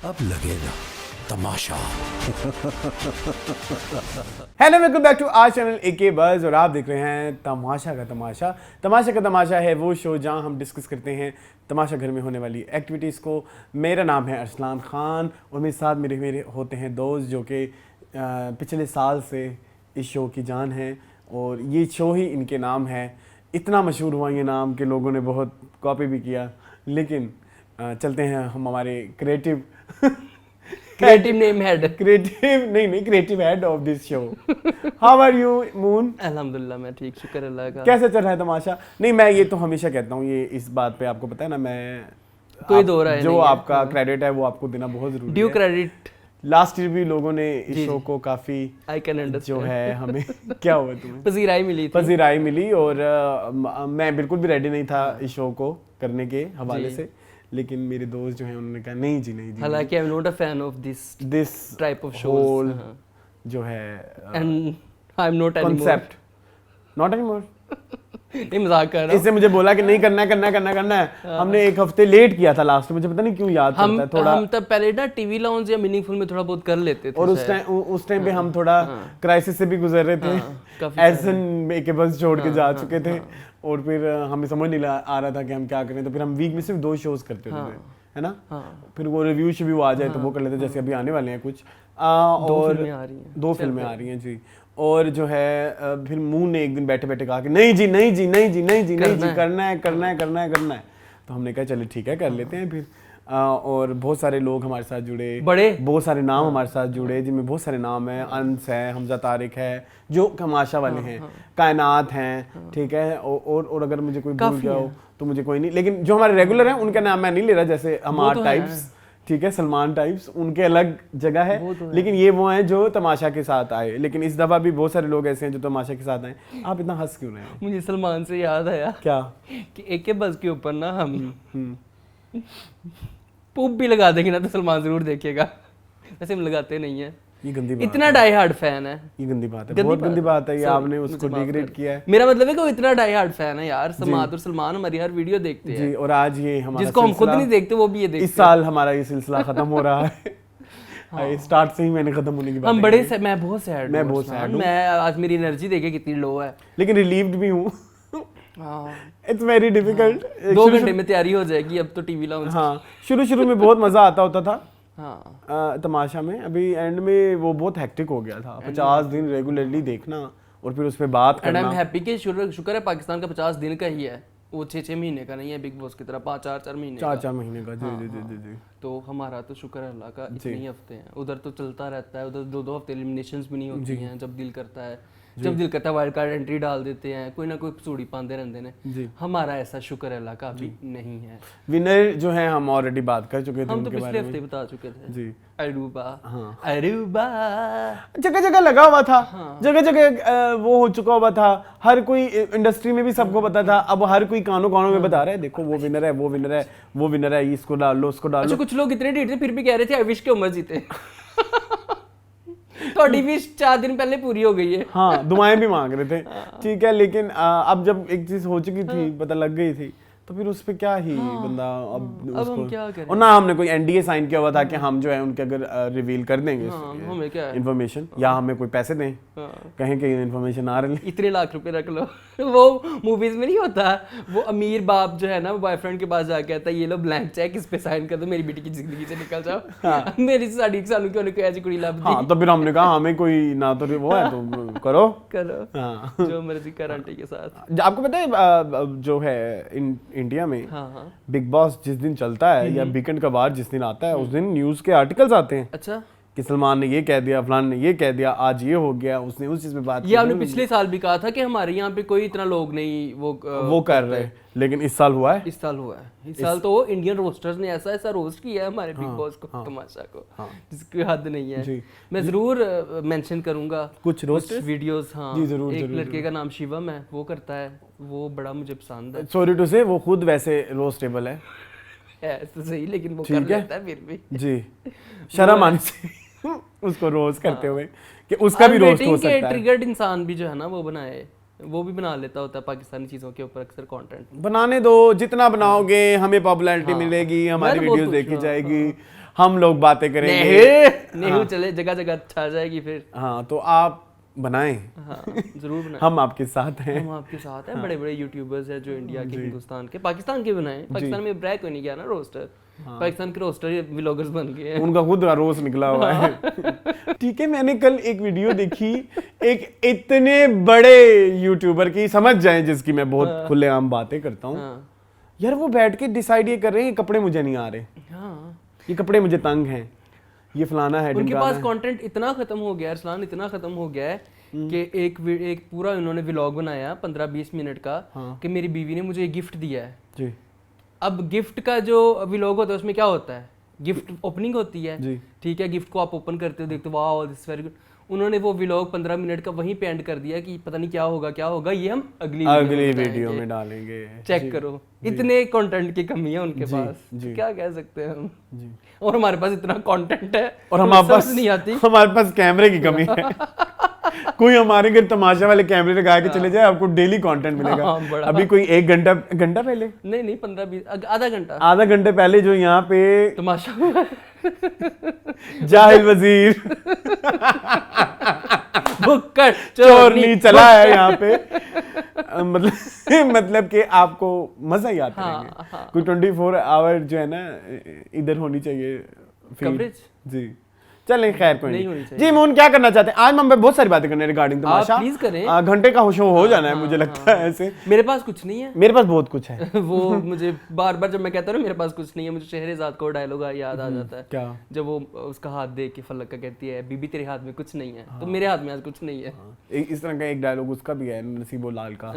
अब लगेगा तमाशा। Hello welcome back to our channel AK buzz और आप देख रहे हैं तमाशा का तमाशा। तमाशा का तमाशा है वो शो जहां हम डिस्कस करते हैं तमाशा घर में होने वाली एक्टिविटीज़ को। मेरा नाम है अरसलान खान और मेरे साथ मेरे होते हैं दोस्त जो कि पिछले साल से इस शो की जान है और ये शो ही इनके नाम है। इतना मशहूर हुआ ये नाम कि लोगों ने बहुत कॉपी भी किया, लेकिन चलते हैं हम हमारे creative name head creative head of this show. How are you Moon? अल्हम्दुलिल्लाह मैं ठीक, शुक्र अल्लाह का। कैसे चल रहा है तमाशा? नहीं, मैं ये तो हमेशा कहता हूँ, ये इस बात पे आपको पता है ना, मैं कोई दो राय जो नहीं है। आपका क्रेडिट है वो आपको देना बहुत जरूरी ड्यू है। क्रेडिट। लास्ट ईयर भी लोगों ने इस जी, शो जी। को काफी आई कैन जो अंडरस्टैंड। है हमें क्या हुआ तुम्हें? पजीराई मिली थी। पजीराई मिली और मैं बिल्कुल भी रेडी नहीं था इस शो को करने के हवाले जी। से, लेकिन मेरे दोस्त जो हैं उन्होंने कहा नहीं जी नहीं जी हालांकि I am not a fan of this type of whole shows जो है and I am not concept not anymore. नहीं, मजाक कर रहा हूँ। इससे मुझे बोला कि नहीं करना है। हमने एक हफ्ते लेट किया था लास्ट, मुझे पता नहीं क्यों याद पड़ता है थोड़ा। हम तब पहले ना टीवी लाउंज या मीनिंगफुल में थोड़ा बहुत कर लेते थे और शायद। उस टाइम पे हम थोड़ा क्राइसिस से भी गुजर रहे थे। काफी एसन के बस छोड़ के जा चुके थे और फिर हमें समझ नहीं आ रहा था कि हम क्या करें, तो फिर हम वीक में सिर्फ 2 शोज करते होते थे, है ना। फिर वो रिव्यू शिव्यू आ जाए तो वो कर लेते, जैसे अभी आने वाले हैं कुछ और 2 फिल्में आ रही हैं जी। और जो है फिर मुंह ने एक दिन बैठे बैठे कहा कि नहीं जी करना है। तो हमने कहा चलिए ठीक है कर लेते हैं फिर। और बहुत सारे लोग हमारे साथ जुड़े, बहुत सारे नाम हमारे साथ जुड़े, जिनमें बहुत सारे नाम हैं। अंस है, हमजा तारिक है जो तमाशा वाले हैं, कायनात हैं, ठीक है। और अगर मुझे कोई भूल गया हो तो मुझे कोई नहीं, लेकिन जो हमारे रेगुलर हैं उनका नाम मैं नहीं ले रहा, जैसे हमार टाइप्स, ठीक है, सलमान टाइप्स, उनके अलग जगह है, लेकिन ये वो हैं जो तमाशा के साथ आए। लेकिन इस दफा भी बहुत सारे लोग ऐसे हैं जो तमाशा के साथ आए। आप इतना हंस क्यों रहे हैं? मुझे सलमान से याद आया क्या कि एक के बस के ऊपर ना हम पूप भी लगा देंगे ना तो सलमान जरूर देखेगा। वैसे हम लगाते नहीं है। ये गंदी बात इतना डाई हार्ड फैन है। ये गंदी बात है, बहुत गंदी बात है। ये आपने उसको डिग्रेड किया है। मेरा मतलब है कि वो इतना डाई हार्ड फैन है यार। समाद और सलमान हमारी हर वीडियो देखते हैं जी। और आज ये हमारा जिसको हम खुद नहीं देखते वो भी ये देखते हैं। इस साल हमारा ये सिलसिला खत्म हो रहा है। स्टार्ट से ही मैंने खत्म होने की बात हम बड़े से मैं बहुत सैड मैं बहुत सैड हूं। मैं आज मेरी एनर्जी देखे कितनी लो है, लेकिन रिलीव्ड भी हूँ। It's very difficult. 2 घंटे में तैयारी हो जाएगी अब तो टीवी लाउंज। हाँ, शुरू में बहुत मजा आता होता था हाँ तमाशा में। अभी एंड में वो बहुत हेक्टिक हो गया था। 50 दिन रेगुलरली देखना और फिर उस पर बात करना। एंड आई एम हैप्पी कि शुक्र है पाकिस्तान का 50 दिन का ही है, वो 6-6 महीने का नहीं है बिग बॉस की तरह 4-4 महीने का। 4 महीने का। जी। तो हमारा तो शुक्र है अल्लाह का इतने ही हफ्ते हैं। उधर तो चलता रहता है, उधर 2-2 हफ्ते एलिमिनेशंस भी नहीं होती हैं। जब दिल करता है वाइल्ड कार्ड एंट्री डाल देते हैं, कोई ना कोई सूड़ी पाते रहते हैं। हमारा ऐसा शुक्र है अल्लाह का अभी नहीं है। विनर जो है हम ऑलरेडी बात कर चुके थे, हम तो पिछले हफ्ते बता चुके थे जी। अरूबा जगह जगह लगा हुआ था, जगह जगह वो हो चुका हुआ था। हर कोई इंडस्ट्री में भी सबको पता था। अब हर कोई कानों कानों में बता रहा है, देखो वो विनर है, वो विनर है, वो विनर है, इसको डाल लो, उसको डाल लो। अच्छा, कुछ लोग इतने ढीठ थे फिर भी कह रहे थे आई विश के उमर जीते। तो विश 4 दिन पहले पूरी हो गई है। हाँ, दुआएं भी मांग रहे थे, ठीक है। लेकिन अब जब एक चीज हो चुकी थी, पता लग गई थी, तो फिर उस पे क्या ही बंदा अब उसको हम क्या करें? और ना हमने कोई एनडीए साइन किया हुआ था कि हम जो है उनके अगर रिवील कर देंगे हमें क्या है? इन्फॉर्मेशन, या हमें कोई पैसे दें, कहें कि इन्फॉर्मेशन आ रही। इतने लाख रुपए रख लो। वो मूवीज में नहीं होता, वो अमीर बाप जो है ना वो बॉयफ्रेंड के पास जाके कहता है ये लो ब्लैंक चेक, इस पे साइन कर दो, मेरी बेटी की जिंदगी से निकल जाओ। मेरी साड़ी सानू क्यों कोई ऐसी कुड़ी लब दी। हाँ, तो फिर हमने कहा हमें कोई ना तो वो है तो करो हाँ, जो मर्जी कर आंटी के साथ। आपको पता है जो है इंडिया में बिग बॉस जिस दिन चलता है या वीकेंड का बार जिस दिन आता है, उस दिन न्यूज के आर्टिकल्स आते हैं। अच्छा, कि सलमान ने ये कह दिया, फलान ने ये कह दिया, आज ये हो गया, उसने उस चीज पे बात की। ये आपने पिछले साल भी कहा था कि हमारे यहाँ पे कोई इतना लोग नहीं वो कर रहे, लेकिन इस साल हुआ है। इस साल तो इंडियन रोस्टर्स ने ऐसा रोस्ट किया है हमारे बिग बॉस को, तमाशा को, जिसकी हद नहीं है। मैं जरूर मेंशन करूंगा कुछ वीडियोस। हाँ जी, जरूर। एक लड़के का नाम शिवम है, वो करता है, वो बड़ा मुझे पसंद है। सॉरी टू से वो खुद वैसे रोस्टेबल है तो सही, लेकिन वो कर लेता है फिर भी जी। शर्म आने से उसको रोस्ट करते हुए कि उसका भी रोस्ट हो सकता है। ट्रिगर्ड इंसान भी जो है ना वो बनाए, वो भी बना लेता होता है पाकिस्तानी चीजों के ऊपर अक्सर कंटेंट। बनाने दो, जितना बनाओगे हमें पॉपुलैरिटी मिलेगी, हमारी वीडियोस देखी जाएगी, हम लोग बातें करेंगे। नहीं चले, जगह जगह छा जाएगी फिर। हाँ तो आप बनाएं। हाँ जरूर बनाएं। हम आपके साथ हैं। हम आपके साथ हैं। बड़े बड़े यूट्यूबर्स हैं जो इंडिया के, हिंदुस्तान के, पाकिस्तान के बनाएं। पाकिस्तान में ब्रैक होने गया ना रोस्टर, पाकिस्तान के रोस्टर व्लॉगर्स बन गए हैं। उनका खुद का रोस्ट निकला हुआ है। ठीक है, मैंने कल एक वीडियो देखी एक इतने बड़े यूट्यूबर की, समझ जाएं जिसकी मैं बहुत खुलेआम बातें करता हूँ यार, वो बैठ के डिसाइड ये कर रहे हैं ये कपड़े मुझे नहीं आ रहे, ये कपड़े मुझे तंग हैं, ये फलाना है, उनके पास कंटेंट इतना खत्म हो गया है अरसलान, इतना खत्म हो गया है कि एक पूरा उन्होंने व्लॉग बनाया 15-20 मिनट का कि मेरी बीवी ने मुझे गिफ्ट दिया है जी। अब गिफ्ट का जो व्लॉग होता है उसमें क्या होता है, गिफ्ट ओपनिंग होती है, ठीक है, गिफ्ट को आप ओपन करते हो, देखते हो वाओ दिस वेरी गुड। उन्होंने वो व्लॉग 15 मिनट का वहीं पे एंड कर दिया कि पता नहीं क्या होगा, ये हम अगली वीडियो में डालेंगे, चेक करो। इतने कंटेंट की कमी है उनके पास, क्या कह सकते हैं हम। और हमारे पास इतना कंटेंट है और हमारे पास नहीं आती, हमारे पास कैमरे की कमी है। कोई हमारे घर तमाशा वाले कैमरे लगा के चले जाए, आपको डेली कंटेंट मिलेगा। अभी कोई 1 घंटा पहले नहीं 15-20 आधा घंटे पहले जो यहाँ पे तमाशा जाहिल वजीर बुक्कड़ चोरनी चला है यहाँ पे, मतलब कि आपको मजा ही आता है। कोई 24 आवर जो है ना इधर होनी चाहिए कवरेज जी। चलें खैर कोई नहीं। जी मोहन क्या करना चाहते हैं आज? हम बहुत सारी बातें करने रिगार्डिंग तमाशा, प्लीज करें। घंटे का शो हो जाना है मुझे लगता है ऐसे। मेरे पास कुछ नहीं है। मेरे पास बहुत कुछ है। वो मुझे बार बार जब मैं कहता हूँ मेरे पास कुछ नहीं है, मुझे शहरेज़ाद का डायलॉग याद आ जाता है। क्या? जब वो उसका हाथ देख के फलक का कहती है बीबी तेरे हाथ में कुछ नहीं है, तो मेरे हाथ में आज कुछ नहीं है। इस तरह का एक डायलॉग उसका भी है नसीबो लाल का,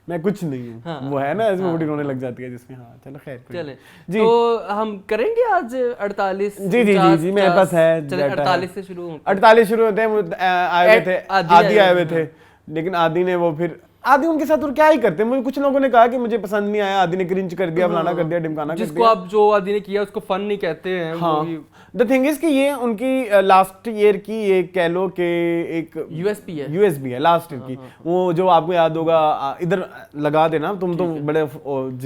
मैं कुछ नहीं हूँ, वो है ना इसमें मोटी रोने लग जाती है जिसमें। हाँ चलो खैर चले जी, तो हम करेंगे आज 48। जी मेरे पास है। 48 से शुरू 48 शुरू होते हैं। आए हुए थे आदि आए हुए थे, लेकिन आदि ने वो फिर आदि उनके साथ और क्या ही करते हैं। मुझे कुछ लोगों ने कहा कि मुझे पसंद नहीं आया, आदि ने क्रिंज कर दिया, फलाना कर दिया, ढिमकाना कर दिया। जिसको आप जो आदि ने किया उसको फन नहीं कहते हैं। हाँ द थिंग इज कि ये उनकी लास्ट ईयर की ये कह लो कि एक यूएसपी है लास्ट ईयर की। वो जो आपको याद होगा इधर लगा देना, तुम तो बड़े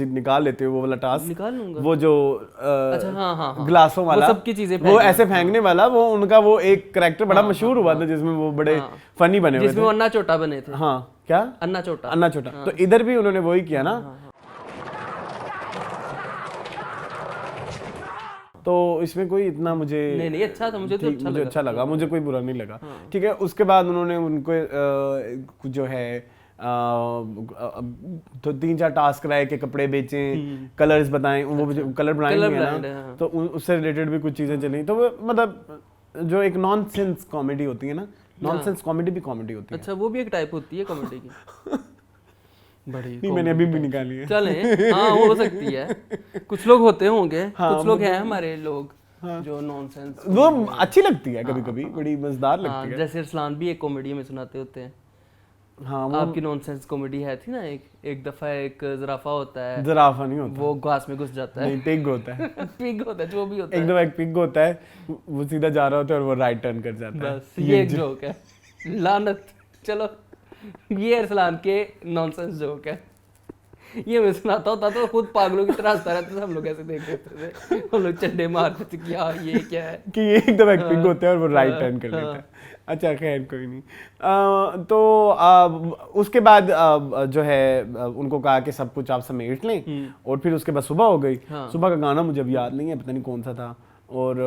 निकाल लेते हो वो वाला टास्क। निकाल लूंगा वो जो ग्लासों वाला, सबकी चीजें वो ऐसे फेंकने वाला, वो उनका वो एक कैरेक्टर बड़ा मशहूर हुआ था जिसमें वो बड़े फनी बने हुए थे, जिसमें वो अन्ना चोटा बने थे। हाँ क्या अन्ना चोटा। तो इधर भी उन्होंने वही किया ना। तो इसमें कोई इतना मुझे नहीं अच्छा था, मुझे अच्छा लगा, मुझे कोई बुरा नहीं लगा। ठीक है, उसके बाद उन्होंने उनको जो है तो 3-4 टास्क कराए कि कपड़े बेचें, कलर्स बताएं, वो कलर ब्रांड है ना, तो उससे रिलेटेड भी कुछ चीजें चली। तो मतलब जो एक नॉनसेंस कॉमेडी होती है ना, नॉनसेंस कॉमेडी भी कॉमेडी होती है। अच्छा वो भी एक टाइप होती है कॉमेडी की। बड़ी नहीं मैंने अभी भी निकाली है। चले हाँ हो सकती है, कुछ लोग होते होंगे, कुछ लोग हैं हमारे लोग जो नॉनसेंस, वो अच्छी लगती है कभी-कभी, बड़ी मजेदार लगती है। जैसे अरसलान भी एक कॉमेडी में सुनाते होते हैं। हाँ आपकी नॉनसेंस कॉमेडी है थी ना, एक दफा एक ज़राफा होता है। ज़राफा नहीं होता, वो घास में घुस जाता है। नहीं पिग होता है। पिग होता है, जो भी होता है। एक दफा एक पिग होता है, वो सीधा जा रहा होता है और वो राइट टर्न कर जाता है। बस ये एक जोक है, लानत। चलो ये अरसलान के नॉनसेंस जोक है। ये मैं सुनाता होता तो खुद पागलों की तरह हंसता रहता था, हम लोग ऐसे देख रहे थे, हम लोग चंडे मारते थे कि यार ये क्या है, कि ये एक दफा एक पिग होता है और वो राइट टर्न कर लेता है। अच्छा खैर कोई नहीं। तो उसके बाद जो है उनको कहा कि सब कुछ आप समेट लें, और फिर उसके बाद सुबह हो गई। सुबह का गाना मुझे अब याद नहीं है, पता नहीं कौन सा था। और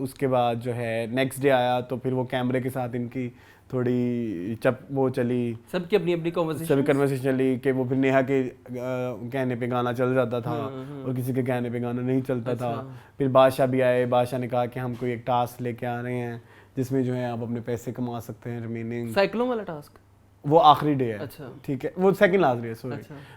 उसके बाद जो है नेक्स्ट डे आया, तो फिर वो कैमरे के साथ इनकी थोड़ी वो चली, सबकी अपनी अपनी कन्वर्सेशन चली कि वो फिर नेहा के कहने पे गाना चल जाता था और किसी के कहने पे गाना नहीं चलता था। फिर बादशाह भी आए, बादशाह ने कहा कि हम कोई एक टास्क लेके आ रहे हैं जिसमें जो है आप अपने पैसे कमा सकते हैं रिमेनिंग। साइक्लोन वाला टास्क वो आखिरी डे है। अच्छा ठीक है, वो सेकंड लास्ट डे है, सॉरी।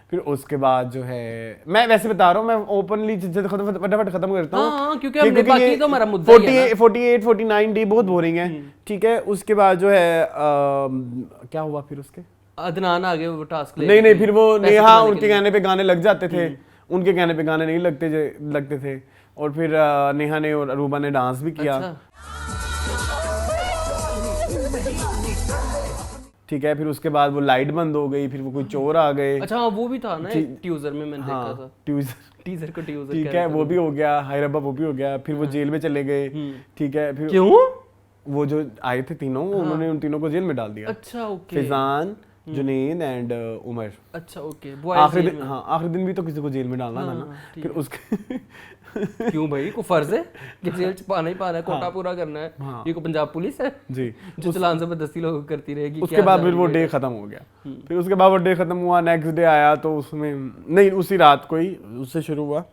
फिर उसके बाद जो है मैं वैसे बता रहा हूँ, मैं ओपनली फटाफट खत्म करता हूँ क्योंकि हमने बाकी तो हमारा मुद्दा ही है ना। 48-49 डे बहुत बोरिंग है। ठीक है, उसके बाद जो है क्या हुआ फिर उसके अदनान आ गए वो टास्क ले। नहीं फिर वो नेहा उनके कहने पे गाने लग जाते थे, उनके कहने पे गाने नहीं लगते थे। और फिर नेहा ने और अरूबा ने डांस भी किया। ठीक है, फिर उसके बाद वो लाइट बंद हो गई, फिर वो कोई चोर आ गए। अच्छा वो भी था ना ट्यूजर में मैंने देखा था। टीजर को टीजर ठीक है, वो भी हो गया, हायरब्बा वो भी हो गया, फिर वो जेल में चले गए, ठीक है, फिर क्यों वो जो आए थे तीनों, उन्होंने उन तीनों को जेल में डाल दिया। अच्छा ओके, फैजान, जुनैद एंड उमर। अच्छा ओके, आखिरी दिन, हाँ आखिरी दिन भी तो किसी को जेल में डालना था ना, फिर उसके क्यों भाई, को फर्ज है कि जेल च पाना ही पाना है, कोटा पूरा करना है, ये को पंजाब पुलिस है जी जो चलान जबरदस्ती लोग करती रहेगी। उसके बाद फिर वो डे खत्म हो गया, फिर उसके बाद वो डे खत्म हुआ, नेक्स्ट डे आया तो उसमें नहीं, उसी रात को ही उससे शुरू हुआ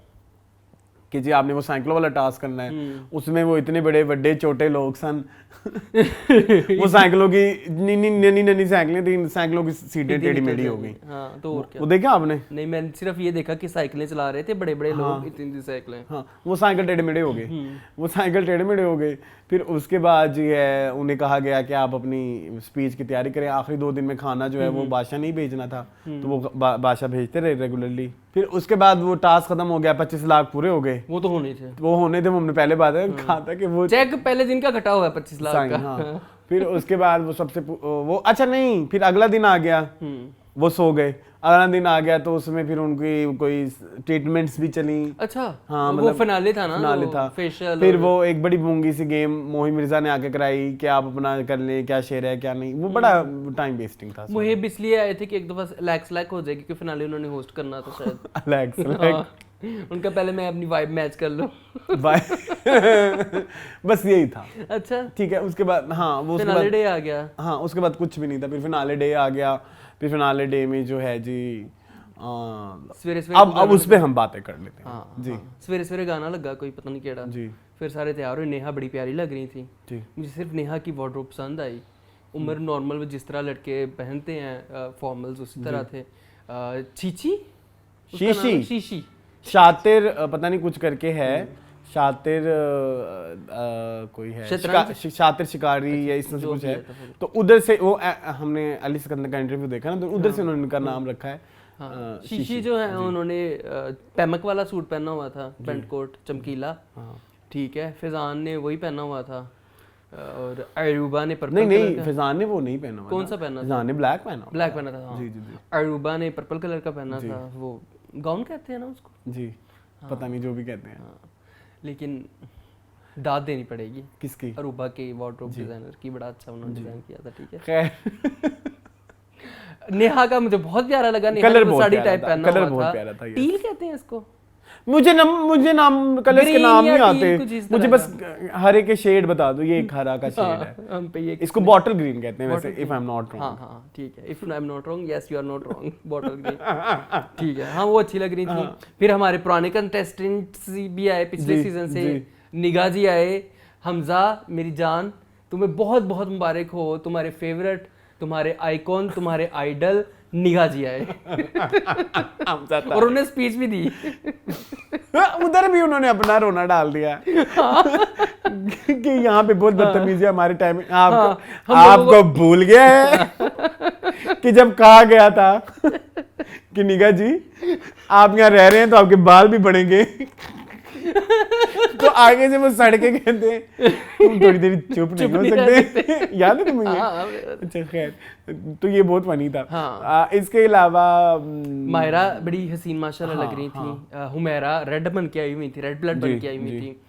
कि जी आपने वो साइकिलों वाला टास्क करना है। उसमें वो इतने बड़े बड़े छोटे लोग सन वो साइकिलों की नन्ही साइकिलें थी, साइकिलों की सीटें टेढ़ी मेढ़ी हो गई। हाँ, तो और क्या, वो देखा आपने? नहीं, मैंने सिर्फ ये देखा कि साइकिलें चला रहे थे बड़े बड़े लोग, इतनी साइकिलें। हाँ, वो साइकिल टेढ़े मेढ़े हो गए, वो साइकिल टेढ़े मेढ़े हो गए। फिर उसके बाद जो है उन्हें कहा गया कि आप अपनी स्पीच की तैयारी करें। आखिरी 2 दिन में खाना जो है वो बादशाह नहीं भेजना था, तो वो बादशाह भेजते रहे रेगुलरली। फिर उसके बाद वो टास्क खत्म हो गया, 25 लाख पूरे हो गए। वो तो होने थे, वो होने थे, हमने पहले बात है कहा था कि वो चेक पहले दिन का कटा हुआ है 25 लाख का। हाँ। फिर उसके बाद वो सबसे वो अच्छा नहीं, फिर अगला दिन आ गया, वो सो गए। अगला दिन आ गया तो उसमें फिर उनकी कोई ट्रीटमेंट्स भी चली। अच्छा, हाँ, वो मतलब फिनाले था ना, फिनाले था। फेशियल। फिर वो एक बड़ी मूंगी सी गेम मोही मिर्जा ने आके कराई कि आप अपना कर लें, क्या शेर है क्या नहीं। वो बड़ा टाइम वेस्टिंग था। मुहिब इसलिए आए थे कि एक दफा लैक हो जाएगी कि फिनाले उन्होंने होस्ट करना था शायद। लैक उनका पहले मैं अपनी वाइब मैच कर लूं। बस यही था। अच्छा ठीक है, उसके बाद हाँ वो फिनाले डे आ गया। हाँ, उसके बाद कुछ भी नहीं था। फिर फिनाले डे आ गया। फिर फिनाले डे में जो है जी सवेरे अब उस पे हम बातें कर लेते हैं। हाँ, जी सवेरे सवेरे गाना लगा कोई पता नहीं केड़ा जी। फिर सारे तैयार हुए, नेहा बड़ी प्यारी लग रही थी जी। मुझे सिर्फ नेहा की वार्डरोब पसंद आई। उम्र नॉर्मल जिस तरह लड़के पहनते हैं फॉर्मल्स उसी तरह थे। चीची शीशी शातिर पता नहीं कुछ करके है, शातिर कोई है, शातिर शिकारी या इस तरह से कुछ है। तो उधर से वो हमने अली सिकंदर का इंटरव्यू देखा ना, तो उधर से उन्होंने उनका नाम रखा है। शीशी जो है उन्होंने पैमक वाला सूट पहना हुआ था, पेंट कोट चमकीला, ठीक है। फैजान ने वही पहना हुआ था और अरूबा ने पर्पल नहीं फैजान ने वो नहीं पहना हुआ। कौन सा पहना था? फैजान ने ब्लैक पहना था। जी जी जी। अरूबा ने पर्पल कलर का पहना था, वो गाउन कहते हैं ना उसको जी। पता नहीं जो भी कहते हैं। लेकिन दाद देनी पड़ेगी किसकी? अरूबा के वार्डरोब डिजाइनर की, बड़ा अच्छा उन्होंने डिजाइन किया था। ठीक है, खैर नेहा का मुझे बहुत प्यारा लगा। नेहा ने साड़ी टाइप पहना हुआ था, बहुत प्यारा था। टील कहते हैं इसको। मुझे नाम कलर्स के नाम नहीं आते, मुझे बस हरे के शेड बता दो। ये एक हरा का शेड है, हम पे ये इसको बॉटल ग्रीन कहते हैं वैसे, if I am not wrong. हाँ ठीक है, if I am not wrong, yes you are not wrong, bottle green. ठीक है, हाँ वो अच्छी लग रही थी। फिर हमारे पुराने कंटेस्टेंट्स भी आए पिछले सीजन से। निगाह जी आए। हमजा मेरी जान, तुम्हें बहुत बहुत मुबारक हो, तुम्हारे फेवरेट, तुम्हारे आइकॉन, तुम्हारे आइडल निगाह जी आए। और उन्हें स्पीच भी दी। उधर भी उन्होंने अपना रोना डाल दिया कि यहाँ पे बहुत बदतमीजी है हमारे टाइम में। आपको भूल गया है कि जब कहा गया था कि निगाह जी आप यहाँ रह रहे हैं तो आपके बाल भी बढ़ेंगे, तो आगे से वो सड़के कहते हैं तुम थोड़ी देर चुप नहीं हो सकते। याद है तुम्हें? अच्छा खैर, तो ये बहुत फनी था। हाँ। इसके अलावा मायरा बड़ी हसीन माशाल्लाह लग रही थी। हुमैरा रेड बन के आई हुई थी, रेड ब्लड बन के आई हुई थी।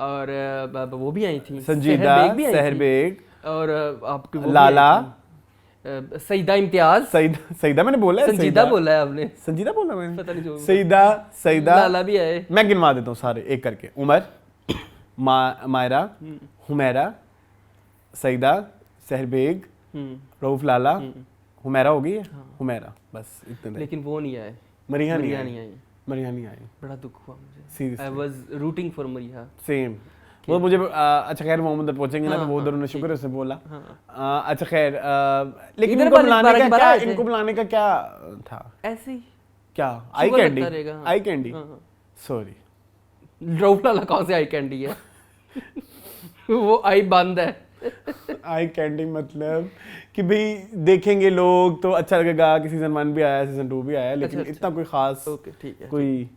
और वो भी आई थी, संजीदा, सहर बेग और आपकी लाला, सईदा इम्तियाज। सईदा मैंने बोला है, संजीदा बोला है आपने, संजीदा बोला मैंने, पता नहीं जो। सईदा लाला भी आए। मैं गिनवा देता हूँ सारे एक करके। उमर, मायरा, हुमैरा, सईदा, सहरबेग, रऊफ लाला, हुमैरा हो गई है। हुमैरा बस इतने। लेकिन वो नहीं आए, मरिया नहीं आई। बड़ा दुख हुआ मुझे। I was rooting for Maria. Same. वो मुझे अच्छा खैर मोहम्मद उधर पहुंचेंगे ना, तो वो उधर उन्होंने शुक्र है उसने बोला। अच्छा खैर, लेकिन इनको बुलाने का क्या था? ऐसे ही क्या आई कैंडी? सॉरी, रऊफ लाला कौन से आई कैंडी है? वो आई बंद है। आई कैंडी मतलब कि भाई देखेंगे लोग तो अच्छा लगेगा कि सीजन 1 भी आया, सीजन 2 भी आया, लेकिन इतना कोई खास कोई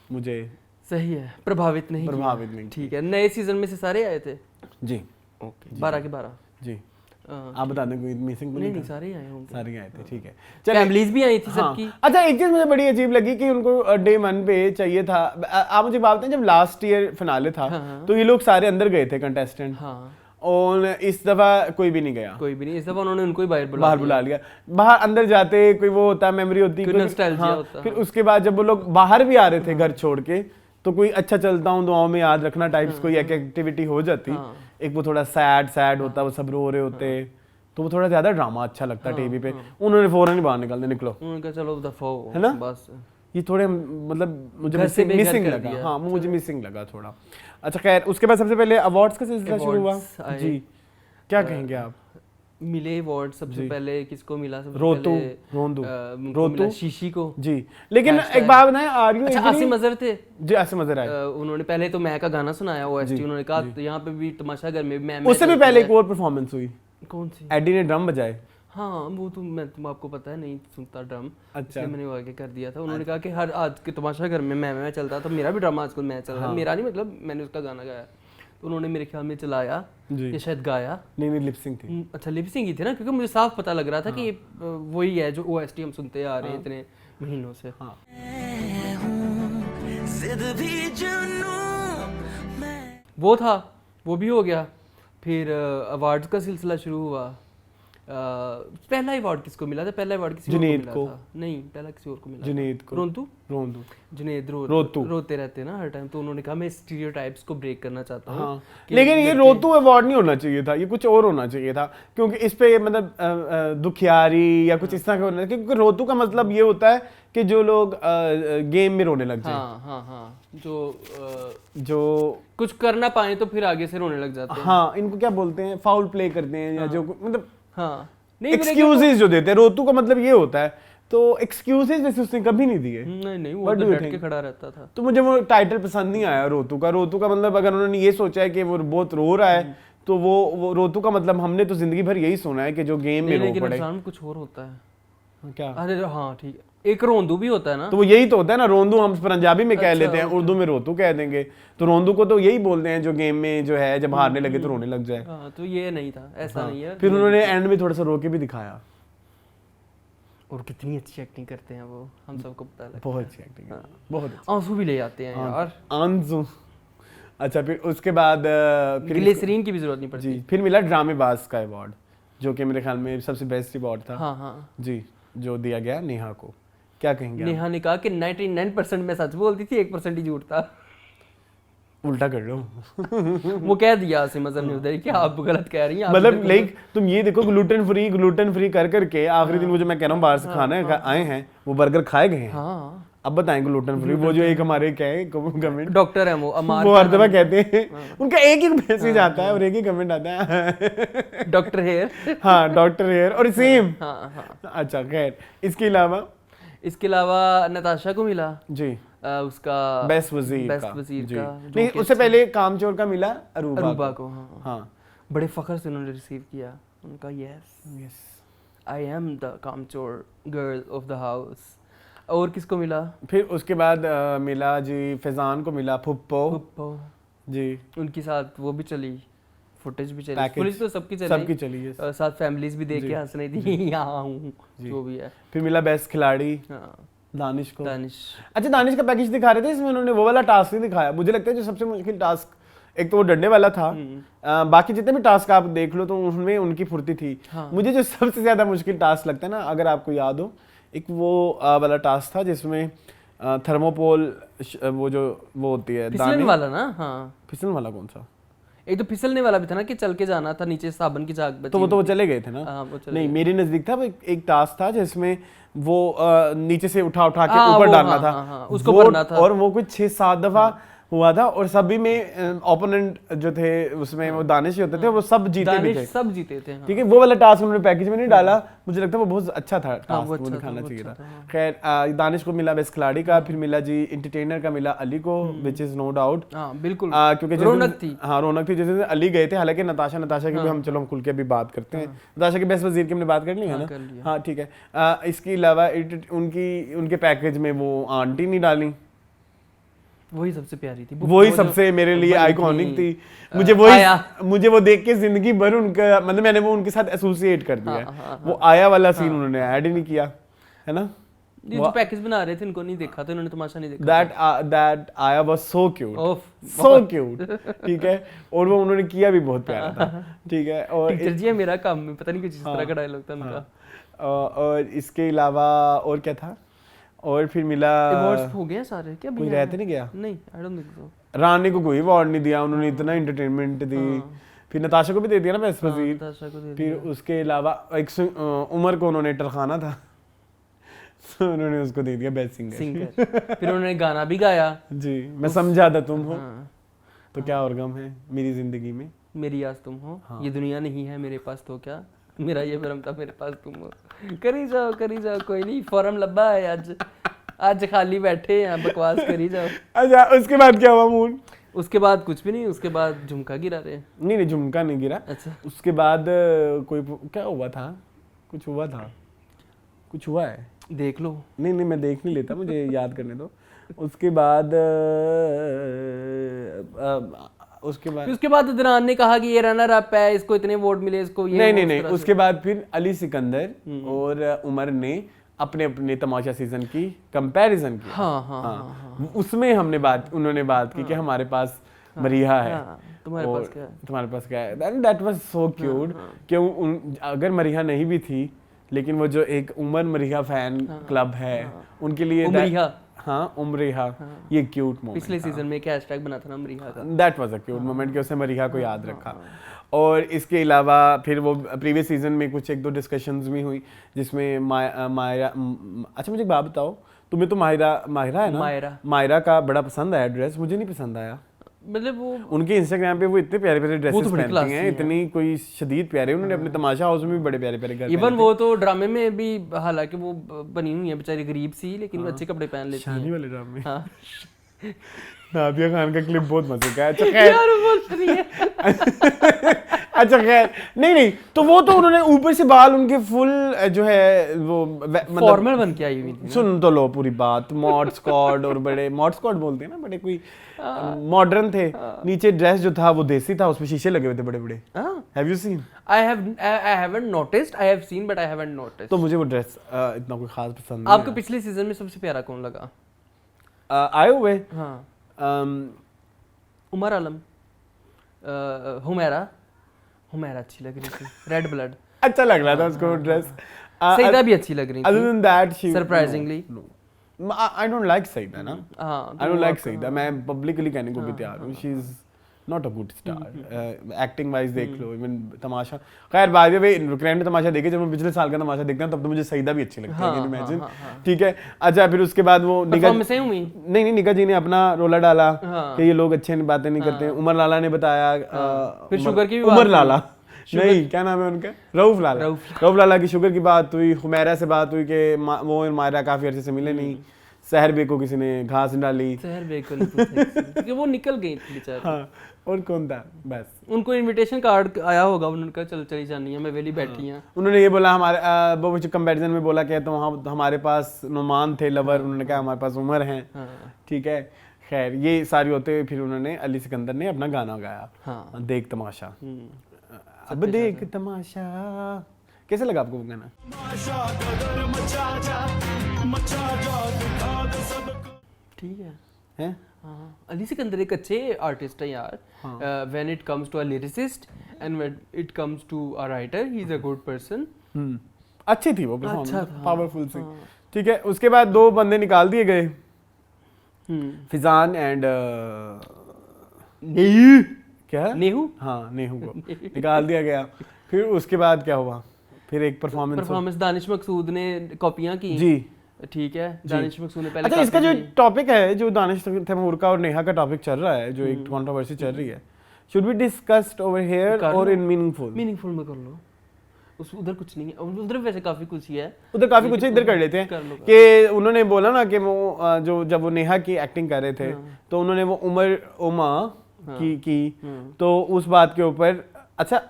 मुझे सही है प्रभावित नहीं। ठीक है, नए सीजन में से सारे आए थे जी। ओके, 12 के 12 जी। आप बता दें कोई मिसिंग नहीं सारे ही आए होंगे, सारे आए थे, ठीक है। फैमिलीज भी आई थी सबकी। अच्छा एक चीज मुझे बड़ी अजीब लगी कि उनको डे 1 पे चाहिए था। आप मुझे बात बताएं, जब लास्ट ईयर फिनाले था तो ये लोग सारे अंदर गए थे कंटेस्टेंट, और इस दफा कोई भी नहीं गया, कोई भी नहीं, इस दफा उन्होंने उनको ही बाहर बुला लिया। बाहर अंदर जाते कोई वो होता, मेमोरी होती, फिर उसके बाद जब वो लोग बाहर भी आ रहे थे घर छोड़ के, तो कोई अच्छा चलता हूँ दुआओं में याद रखना टाइप्स कोई एक एक्टिविटी हो जाती, एक वो थोड़ा सैड होता, वो सब रो रहे होते, तो वो थोड़ा ज्यादा ड्रामा अच्छा लगता टीवी पे। उन्होंने फौरन ही बाहर निकाल दे, निकलो, उन्होंने कहा चलो दफा हो, है ना, बस ये थोड़े मतलब मुझे मिसिंग लगा, हाँ मुझे मिसिंग लगा थोड़ा। अच्छा खैर, उसके बाद सबसे पहले अवार्ड्स का सिलसिला शुरू हुआ जी, क्या कहेंगे आप? मिले अवार्ड सबसे पहले किसको मिला? सबसे रोतू शीशी को जी। लेकिन एक बात बताएं, अच्छा आसिम अजहर थे जी, आसिम अजहर आए, उन्होंने पहले तो मैं का गाना सुनाया ओएसटी, उन्होंने कहा तो यहाँ पे भी तमाशा घर में मैं उससे भी पहले एक और परफॉर्मेंस हुई, कौन सी? एडी ने ड्रम बजाए। हाँ वो तो तुम आपको पता है नहीं सुनता ड्रम, अच्छा मैंने वो आगे कर दिया था। उन्होंने कहा कि हर आज के तमाशा घर में मैं चलता था, मेरा भी ड्रामा आजकल मैं चल रहा है, मेरा नहीं मतलब मैंने उसका गाना गाया, तो उन्होंने मेरे ख्याल में चलाया या शायद गाया, नहीं लिपसिंग थी। अच्छा लिपसिंग ही थी ना, क्योंकि मुझे साफ पता लग रहा था कि वही है जो ओएसटी हम सुनते आ रहे हैं इतने महीनों से। वो था, वो भी हो गया। फिर अवार्ड्स का सिलसिला शुरू हुआ। पहला अवार्ड किसको मिला था? पहला अवार्ड किसी जुनैद को नहीं, पहला किसी और को मिला, जुनैद को। रोंदू जुनैद रोते रहते ना हर टाइम, तो उन्होंने कहा मैं स्टीरियोटाइप्स को ब्रेक करना चाहता हूं। लेकिन ये रोतू अवार्ड नहीं होना चाहिए था, ये कुछ और होना चाहिए था, क्योंकि इस पे मतलब दुखियारी या कुछ इस तरह का होना, क्योंकि रोतू का मतलब ये होता है कि जो लोग गेम में रोने लग जाए, जो कुछ कर ना पाए तो फिर आगे से रोने लग जाते हैं। हाँ, इनको क्या बोलते हैं, फाउल प्ले करते हैं, या जो मतलब नहीं एक्सक्यूजेस जो देते हैं। रोतू का मतलब ये होता है, तो एक्सक्यूजेस वैसे उसने कभी नहीं दिए। नहीं वो तो डट के खड़ा रहता था। तो मुझे वो टाइटल पसंद नहीं आया रोतू का। रोतू का मतलब अगर उन्होंने ये सोचा है कि वो बहुत रो रहा है, तो वो रोतू का मतलब हमने तो जिंदगी भर यही सुना है कि जो गेम में रो पड़े। कुछ और होता है क्या? अरे हाँ ठीक है, एक रोंदू भी होता है ना, तो वो यही तो होता है ना, रोंदू हम पंजाबी में कह लेते हैं, उर्दू में रोतू कह देंगे, तो रोंदू को तो यही बोलते हैं जो गेम में जो है जब हारने लगे तो रोने लग जाए। तो ये नहीं था, ऐसा नहीं है। फिर उन्होंने एंड में थोड़ा सा रो के भी दिखाया, और कितनी अच्छी एक्टिंग करते हैं वो, हम सबको पता है, बहुत अच्छी एक्टिंग, बहुत आंसू भी ले आते हैं यार, आंसू। अच्छा फिर उसके बाद ग्लिसरीन की भी जरूरत नहीं पड़ती। फिर मिला ड्रामेबाज का अवार्ड, जो कि मेरे ख्याल में सबसे बेस्ट अवार्ड था। हाँ जी, जो दिया गया नेहा को। क्या कहेंगे? नेहा ने कहा कि 99% मैं सच बोलती थी, 1% ही झूठ था। उल्टा कर लो। वो कह दिया आसिम अजहर ने उधर कि आप गलत कह रही हैं। मतलब लाइक तुम ये देखो, ग्लूटेन फ्री कर करके आखिरी दिन वो जो मैं कह रहा हूँ बाहर से खाने आए हैं, वो बर्गर खाए गए हैं। हाँ अब बताएं ग्लूटेन फ्री, वो जो एक हमारे क्या है कमेंट, डॉक्टर है वो अमार, वो हर दफा कहते हैं, उनका एक ही मैसेज आता है और एक ही कमेंट आता है, डॉक्टर हेयर। हाँ डॉक्टर हेयर, और सेम। अच्छा खैर, इसके अलावा नताशा को मिला जी उसका बेस्ट वजीर का। नहीं उससे पहले कामचोर का मिला अरूबा को। हाँ बड़े फख्र से उन्होंने रिसीव किया, उनका यस आई एम द कामचोर गर्ल ऑफ द हाउस। और किसको मिला? फिर उसके बाद मिला जी फैजान को मिला, फुप्पो जी, उनके साथ वो भी चली, फुटेज भी चली, पुलिस तो सबकी चली है, साथ फैमिलीज भी देख के हंस रही थी, यहाँ हूँ जो भी है। फिर मिला बेस्ट खिलाड़ी दानिश को। अच्छा दानिश का पैकेज दिखा रहे थे, इसमें उन्होंने वो वाला टास्क नहीं दिखाया। मुझे लगता है जो सबसे मुश्किल टास्क, एक तो वो डंडे वाला था, बाकी जितने भी टास्क आप देख लो तो उनमें उनकी फुर्ती थी। मुझे जो सबसे ज्यादा मुश्किल टास्क लगता है ना, अगर आपको याद हो, एक वो वाला टास्क था जिसमें थर्मोपोल वो होती है फिसलन वाला ना। हाँ फिसलन वाला कौन सा? एक तो फिसलने वाला भी था ना कि चल के जाना था नीचे, साबन की झाग बची, तो वो चले गए थे ना। नहीं मेरे नजदीक था एक टास्क था जिसमें वो नीचे से उठा के ऊपर डालना था, उसको भरना था, और वो कुछ 6-7 दफा हुआ था, और सभी में ओपोनेंट जो थे उसमें वो दानिश ही होते थे, वो सब जीते भी थे, सब जीते थे। ठीक है, वो वाला टास्क उन्होंने पैकेज में नहीं डाला, मुझे लगता है वो बहुत अच्छा था टास्क, वो दिखाना चाहिए था। खैर दानिश को मिला बेस्ट खिलाड़ी का, फिर मिला जी एंटरटेनर का मिला अली को, विच इज नो डाउट, बिल्कुल, क्योंकि रौनक थी जैसे अली गए थे। हालांकि नताशा की भी हम चलो खुल के अभी बात करते हैं, नताशा के बेस्ट वजीर की हमने बात कर ली है ना। हाँ ठीक है, इसके अलावा उनके पैकेज में वो आंटी नहीं डाली, वही सबसे प्यारी थी, वही सबसे मेरे लिए आइकॉनिक थी। मुझे वो देख के जिंदगी भर उनका मतलब मैंने वो उनके साथ एसोसिएट कर दिया। वो आया वाला सीन उन्होंने ऐड ही नहीं किया, है ना। ये जो पैकेज बना रहे थे इनको नहीं देखा था, इन्होंने तमाशा नहीं देखा। That आया was so cute, ठीक है। और वो उन्होंने किया भी बहुत प्यारा था, ठीक है। और टीचर जी है मेरा काम में, पता नहीं कुछ इस तरह का डायलॉग था उनका। और इसके अलावा और क्या था, और फिर मिला अवार्ड्स हो गए सारे क्या, कोई रहते नहीं गया? नहीं, आई डोंट थिंक सो। रानी को कोई अवार्ड नहीं दिया उन्होंने, इतना एंटरटेनमेंट दी। फिर नताशा को भी दे दिया ना बेस्ट वजीर। फिर उसके अलावा एक उमर को उन्होंने टरखाना था, उन्होंने उसको दे दिया बेस्ट सिंगर। फिर उन्होंने गाना भी गाया जी, मैं समझा था तुम हो। तो क्या और गम है मेरी जिंदगी में, मेरी आज तुम हो। ये दुनिया नहीं है मेरे पास तो क्या, मेरा ये भरम था मेरे पास तुम हो। करी जाओ कोई नहीं, फॉर्म लब्बा है आज खाली बैठे हैं, बकवास करी जाओ। अच्छा उसके बाद क्या हुआ मूड? उसके बाद कुछ भी नहीं, उसके बाद झुमका गिरा रहे। नहीं झुमका नहीं गिरा। अच्छा उसके बाद कोई क्या हुआ था, कुछ हुआ है, देख लो। नहीं मैं देख नहीं लेता, मुझे याद करने दो। उसके बाद उसके बाद अदनान ने कहा कि ये रनर अप है, इसको इतने वोट मिले, इसको ये नहीं उसके बाद फिर अली सिकंदर और उमर ने अपने तमाशा सीजन की कंपैरिजन की। हाँ। उसमें उन्होंने बात की कि हमारे पास मरीहा है, तुम्हारे पास क्या है। दैट वाज सो क्यूट कि अगर मरीहा नहीं भी थी, लेकिन वो जो एक उमर मरीहा फैन क्लब है उनके लिए उमरीहा, ये क्यूट मोमेंट। पिछले सीजन में एक हैशटैग बना था ना उमरीहा का, that was a cute moment कि उसने मरीहा को याद रखा। और इसके अलावा फिर वो प्रीवियस सीजन में कुछ एक दो डिस्कशंस भी हुई जिसमें मायरा अच्छा मुझे एक बात बताओ, तुम्हें तो मायरा है ना, मायरा का बड़ा पसंद आया ड्रेस, मुझे नहीं पसंद आया। मतलब वो उनके इंस्टाग्राम पे वो इतने प्यारे ड्रेसेस पहनती हैं, इतनी कोई शदीद प्यारे। उन्होंने अपने तमाशा हाउस में भी बड़े प्यारे घर इवन वो तो ड्रामे में भी, हालांकि वो बनी हुई है बेचारी गरीब सी, लेकिन अच्छे कपड़े पहन लेती है शादी वाले ड्रामे। हाँ नादिया खान का क्लिप बहुत मजे का है। अच्छा खैर अच्छा खैर नहीं तो वो तो उन्होंने ऊपर से बाल उनके फुल जो है वो मतलब फॉर्मल बन के आई हुई थी। सुन तो लो पूरी बात, मॉड स्क्वाड और बड़े मॉड स्क्वाड बोलते हैं ना, बड़े कोई मॉडर्न थे। नीचे ड्रेस जो था वो देसी था, उसमें शीशे लगे हुए थे बड़े। Have you seen? I haven't noticed. I have seen but I haven't noticed. तो मुझे वो ड्रेस इतना कोई खास पसंद नहीं। आपको पिछले सीजन में सबसे प्यारा कौन लगा? आए हुए उमर आलम, हुमैरा अच्छी लग रही थी, रेड ब्लड अच्छा लग रहा था उसको ड्रेस। सईदा भी अच्छी लग रही थी। Other than that, surprisingly I don't like Saida ना। I don't like Saida, मैं पब्लिकली कहने को भी तैयार हूँ। She is not a good star. Acting wise देख लो, even तमाशा। खैर बाय द वे रुकरैन तमाशा देखे, जब मैं पिछले साल का तमाशा देखता हूँ तब तो मुझे सईदा भी अच्छी लगती है, कैन इमेजिन। ठीक है अच्छा फिर उसके बाद वो नहीं निका जी ने अपना रोला डाला कि ये लोग अच्छे बातें नहीं करते। उमर लाला ने बताया, फिर शुगर की उमर लाला नहीं क्या नाम है उनका, रऊफ लाला की शुगर की बात हुई, हुमैरा से बात हुई कि वो और मायरा काफी अर्से से मिले नहीं। सहर बे को किसी ने घास डाली, सहर बे को क्योंकि वो निकल गई थी बेचारी। हाँ और कौन था, बस उनको इनविटेशन कार्ड आया होगा, उन्होंने कहा चल चली जानी है, मैं वेली बैठी हैं। उन्होंने ये बोला हमारे वो कंपैरिजन में बोला कि तो हमारे पास नुमान थे लवर, उन्होंने कहा हमारे पास उमर हैं। ठीक है खैर ये सारी होते हुए फिर उन्होंने अली सिकंदर ने अपना गाना गाया, देख तमाशा। अब देख तमाशा, कैसे लगा आपको वो गाना? ठीक है हैं? अली सिकंदर एक अच्छे आर्टिस्ट है यार। When it comes to a lyricist and when it comes to a writer, he is a good person. अच्छी थी वो परफॉर्मेंस, पावरफुल सी। ठीक है उसके बाद दो बंदे निकाल दिए गए, फिजान एंड नेहू। हाँ नेहू को निकाल दिया गया। फिर उसके बाद क्या हुआ, फिर एक परफॉर्मेंस दानिश मकसूद ने कॉपियां की जी। ठीक है दानिश मकसूद ने पहले। अच्छा इसका जो टॉपिक है, जो दानिश तैमूर का और नेहा का टॉपिक चल रहा है, जो एक कंट्रोवर्सी चल रही है, should be discussed over here और इन मीनिंगफुल में कर लो। उधर कुछ नहीं है, उधर वैसे काफी कुछ ही है, उधर काफी कुछ है, इधर कर लेते हैं कि उन्होंने बोला ना कि वो जो जब वो नेहा की एक्टिंग कर रहे थे तो उन्होंने वो उमा की तो उस बात के ऊपर। अच्छा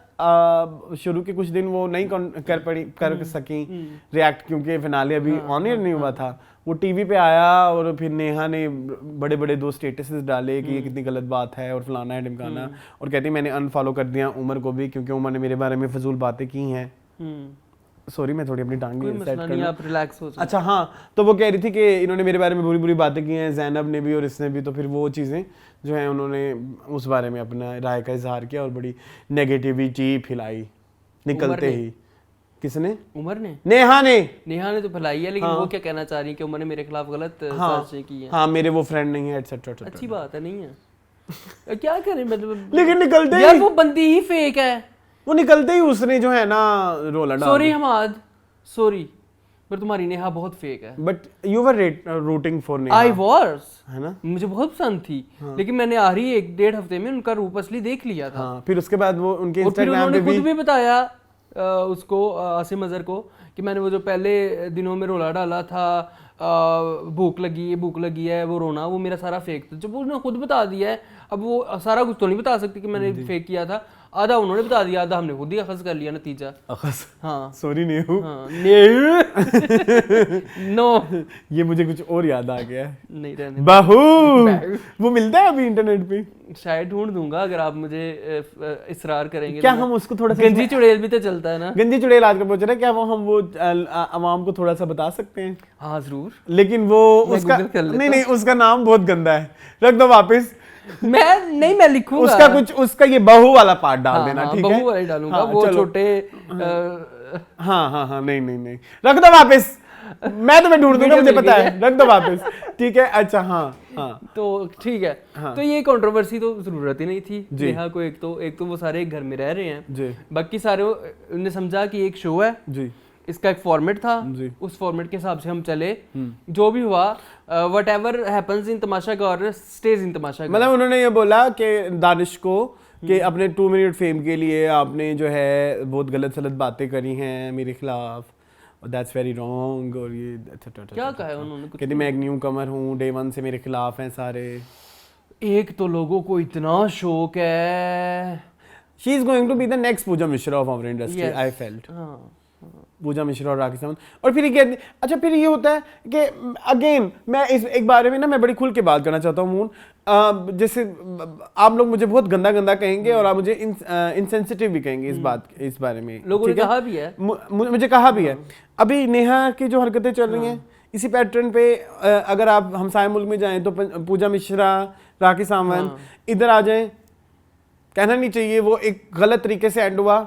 शुरू के कुछ दिन वो नहीं कर सकी रिएक्ट, क्योंकि फिनाले अभी ऑन एयर नहीं हुआ था। वो टीवी पे आया और फिर नेहा ने बड़े बड़े 2 स्टेटसेस डाले कि ये कितनी गलत बात है और फलाना है ढिमकाना, और कहती मैंने अनफॉलो कर दिया उमर को भी, क्योंकि उमर ने मेरे बारे में फजूल बातें की हैं। सॉरी मैं थोड़ी अपनी टांग सेट कर लूं, आप रिलैक्स हो। अच्छा हाँ, तो वो कह रही थी कि इन्होंने मेरे बारे में बुरी बुरी बातें की हैं, ज़ैनब ने भी और इसने भी, तो फिर वो चीज़ें जो है उन्होंने उस बारे में अपना राय का इजहार किया और बड़ी नेगेटिविटी फैलाई निकलते ही। किसने? उमर ने? नेहा ने तो फैलाई है, लेकिन वो क्या कहना चाह रही है कि उमर ने मेरे खिलाफ गलत साजिशें की हैं। हाँ, मेरे वो फ्रेंड नहीं है एटसेट्रा। अच्छी बात है, नहीं है क्या करें मतलब, लेकिन निकलते यार वो बंदी ही फेक है। वो निकलते ही उसने जो है ना रोला डाला। सॉरी हमाद, सॉरी, पर तुम्हारी नेहा बहुत फेक है। But you were rooting for Neha. I was, है ना, मुझे बहुत पसंद थी। लेकिन मैंने आखिरी 1-1.5 हफ्ते में उनका रूप असली देख लिया था। हाँ, फिर उसके बाद वो उनके इंस्टाग्राम पे खुद भी बताया उसको, आसिम अजहर को, कि मैंने वो जो पहले दिनों में रोला डाला था, भूख लगी है, वो रोना, वो मेरा सारा फेक था। जब उसने खुद बता दिया है, अब वो सारा कुछ तो नहीं बता सकती कि मैंने फेक किया था। आधा उन्होंने बता दिया, आधा हमने खुद ही अखज़ कर लिया नतीजा। अखज़? हाँ सॉरी नेहू। हाँ, नो ये मुझे कुछ और याद आ गया है। नहीं रहने बाहू वो मिलता है अभी इंटरनेट पे? शायद ढूंढ दूंगा अगर आप मुझे इसरार करेंगे। क्या हम उसको थोड़ा सा, गंजी चुड़ैल भी तो चलता है ना, गंजी चुड़ैल आजकल पूछ रहे हैं, क्या वो हम वो आवाम को थोड़ा सा बता सकते हैं? हाँ जरूर, लेकिन वो उसका नहीं, उसका नाम बहुत गंदा है, रख दो वापस। मैं लिखूंगा उसका कुछ, उसका ये बहू वाला पार्ट डाल देना, ठीक है? बहू वाला डालूंगा, वो छोटे हाँ नहीं रख दो वापस, मैं तुम्हें ढूंढ दूंगा, मुझे पता है, रख दो वापस, ठीक है? अच्छा हाँ तो ठीक है। तो ये कंट्रोवर्सी तो जरूरत ही नहीं थी नेहा को। एक तो वो सारे एक घर में रह रहे हैं, बाकी सारे उन्हें समझा कि एक शो है जी, इसका एक फॉर्मेट था, उस फॉर्मेट के हिसाब से हम चले, जो भी हुआ व्हाटएवर हैपेंस इन तमाशा घर स्टेज इन तमाशा घर। मतलब उन्होंने ये बोला कि दानिश को कि अपने 2 मिनट फेम के लिए आपने जो है बहुत गलत सलत बातें करी हैं मेरे खिलाफ, दैट्स वेरी रॉन्ग, और ये क्या कहा है उन्होंने? कहती मैं एक न्यू कमर हूँ, डे 1 से मेरे खिलाफ हैं सारे। एक तो लोगों को इतना शौक है, she is going to be the next Pooja Mishra of our industry, I felt. Pooja Mishra और राखी सावंत। और फिर ये अच्छा, फिर ये होता है कि अगेन मैं इस एक बारे में ना मैं बड़ी खुल के बात करना चाहता हूँ मून। जैसे आप लोग मुझे बहुत गंदा कहेंगे और आप मुझे इनसेंसिटिव भी कहेंगे इस बारे में, लोगों ने कहा भी है, मुझे कहा भी है। अभी नेहा की जो हरकतें चल रही हैं इसी पैटर्न पे, अगर आप हमसाय मुल्क में जाएं तो पूजा मिश्रा, राखी सावंत इधर आ जाएं, कहना नहीं चाहिए वो एक गलत तरीके से एंड हुआ,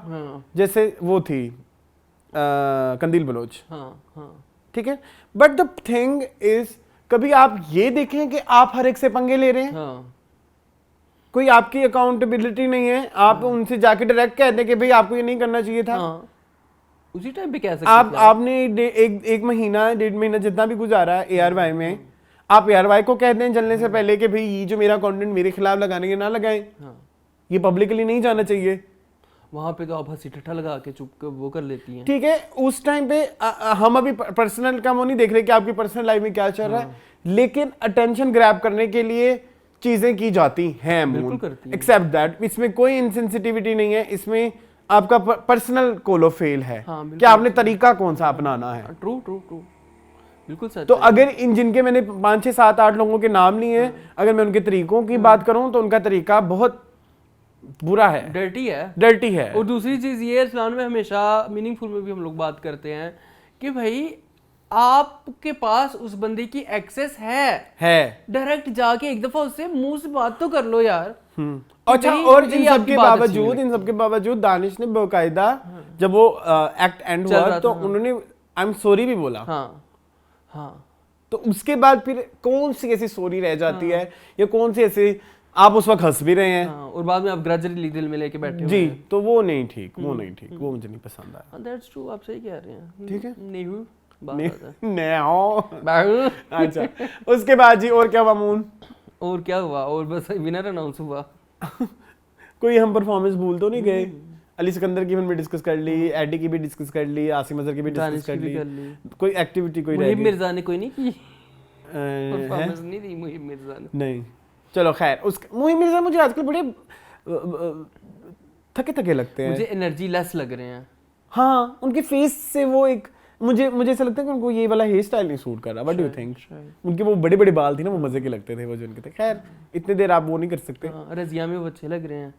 जैसे वो थी कंदील बलोच, ठीक है? बट द थिंग इज, कभी आप ये देखें कि आप हर एक से पंगे ले रहे हैं, कोई आपकी अकाउंटेबिलिटी नहीं है, आप उनसे जाके डायरेक्ट कह दें कि भाई आपको ये नहीं करना चाहिए था। उसी टाइम पे कह सकते हैं आपने एक महीना 1.5 महीना जितना भी गुजारा है ARY में, आप ARY को कह दें जलने से पहले कि भाई ये जो मेरा कंटेंट मेरे खिलाफ लगाने के ना लगाएं, ये पब्लिकली नहीं जाना चाहिए। वहां पे तो आप हंसी ठट्ठा लगा के चुप वो कर लेती हैं, ठीक है? उस टाइम पे हम अभी पर्सनल का वो नहीं देख रहे कि आपकी पर्सनल लाइफ में क्या चल रहा है, लेकिन अटेंशन ग्रैब करने के लिए चीजें की जाती हैं, एक्सेप्ट दैट। इसमें कोई इनसेंसिटिविटी नहीं है, इसमें आपका पर्सनल कोलो फेल है कि आपने तरीका कौन सा अपनाना है। ट्रू बिल्कुल सच। तो अगर इन जिनके मैंने 5, 6, 7, 8 लोगों के नाम लिए हैं, अगर मैं उनके तरीकों की बात करूं तो उनका तरीका बहुत बुरा है, डर्टी है। और दूसरी चीज ये है, इस्लाम में हमेशा मीनिंगफुल में भी हम लोग बात करते हैं कि भाई आपके पास उस बंदे की एक्सेस है, डायरेक्ट जाके एक दफा उससे मुंह से बात तो कर लो यार। अच्छा, और इन सबके बावजूद दानिश ने बाकायदा जब वो एक्ट एंड हुआ तो उन्होंने आई एम सॉरी भी बोला। तो उसके बाद फिर कौन सी ऐसी सॉरी रह जाती है, या कौन सी ऐसी, आप उस वक्त हंस भी रहे हैं और बाद में आप ग्रजरी दिल में लेके बैठे जी, तो वो नहीं ठीक, वो मुझे नहीं पसंद आया। दैट्स ट्रू, आप सही कह रहे हैं, ठीक है? अच्छा, उसके बाद जी और क्या हुआ मून? और क्या हुआ, और बस विनर अनाउंस हुआ। कोई हम परफॉर्मेंस भूल तो नहीं गए? अली सिकंदर की भी डिस्कस कर ली, एडी की भी डिस्कस कर ली, आसिम अजहर की भी डिस्कस कर ली, कोई एक्टिविटी कोई रह गई? मुहिब मिर्जा ने कोई नहीं की परफॉर्मेंस, नहीं दी मुहिब मिर्जा ने। नहीं, चलो खैर। मुहिब मिर्जा मुझे आजकल बड़े थके थके लगते हैं, मुझे एनर्जी लेस लग रहे हैं। हाँ, उनके फेस से वो एक मुझे ऐसा लगता है कि उनको ये वाला हेयर स्टाइल नहीं सूट कर रहा। What do you think? उनके वो बड़े बड़े बाल थे ना, वो मजे के लगते थे वो जो उनके थे। खैर इतनी देर आप वो नहीं कर सकते। रजिया में वो अच्छे लग रहे हैं।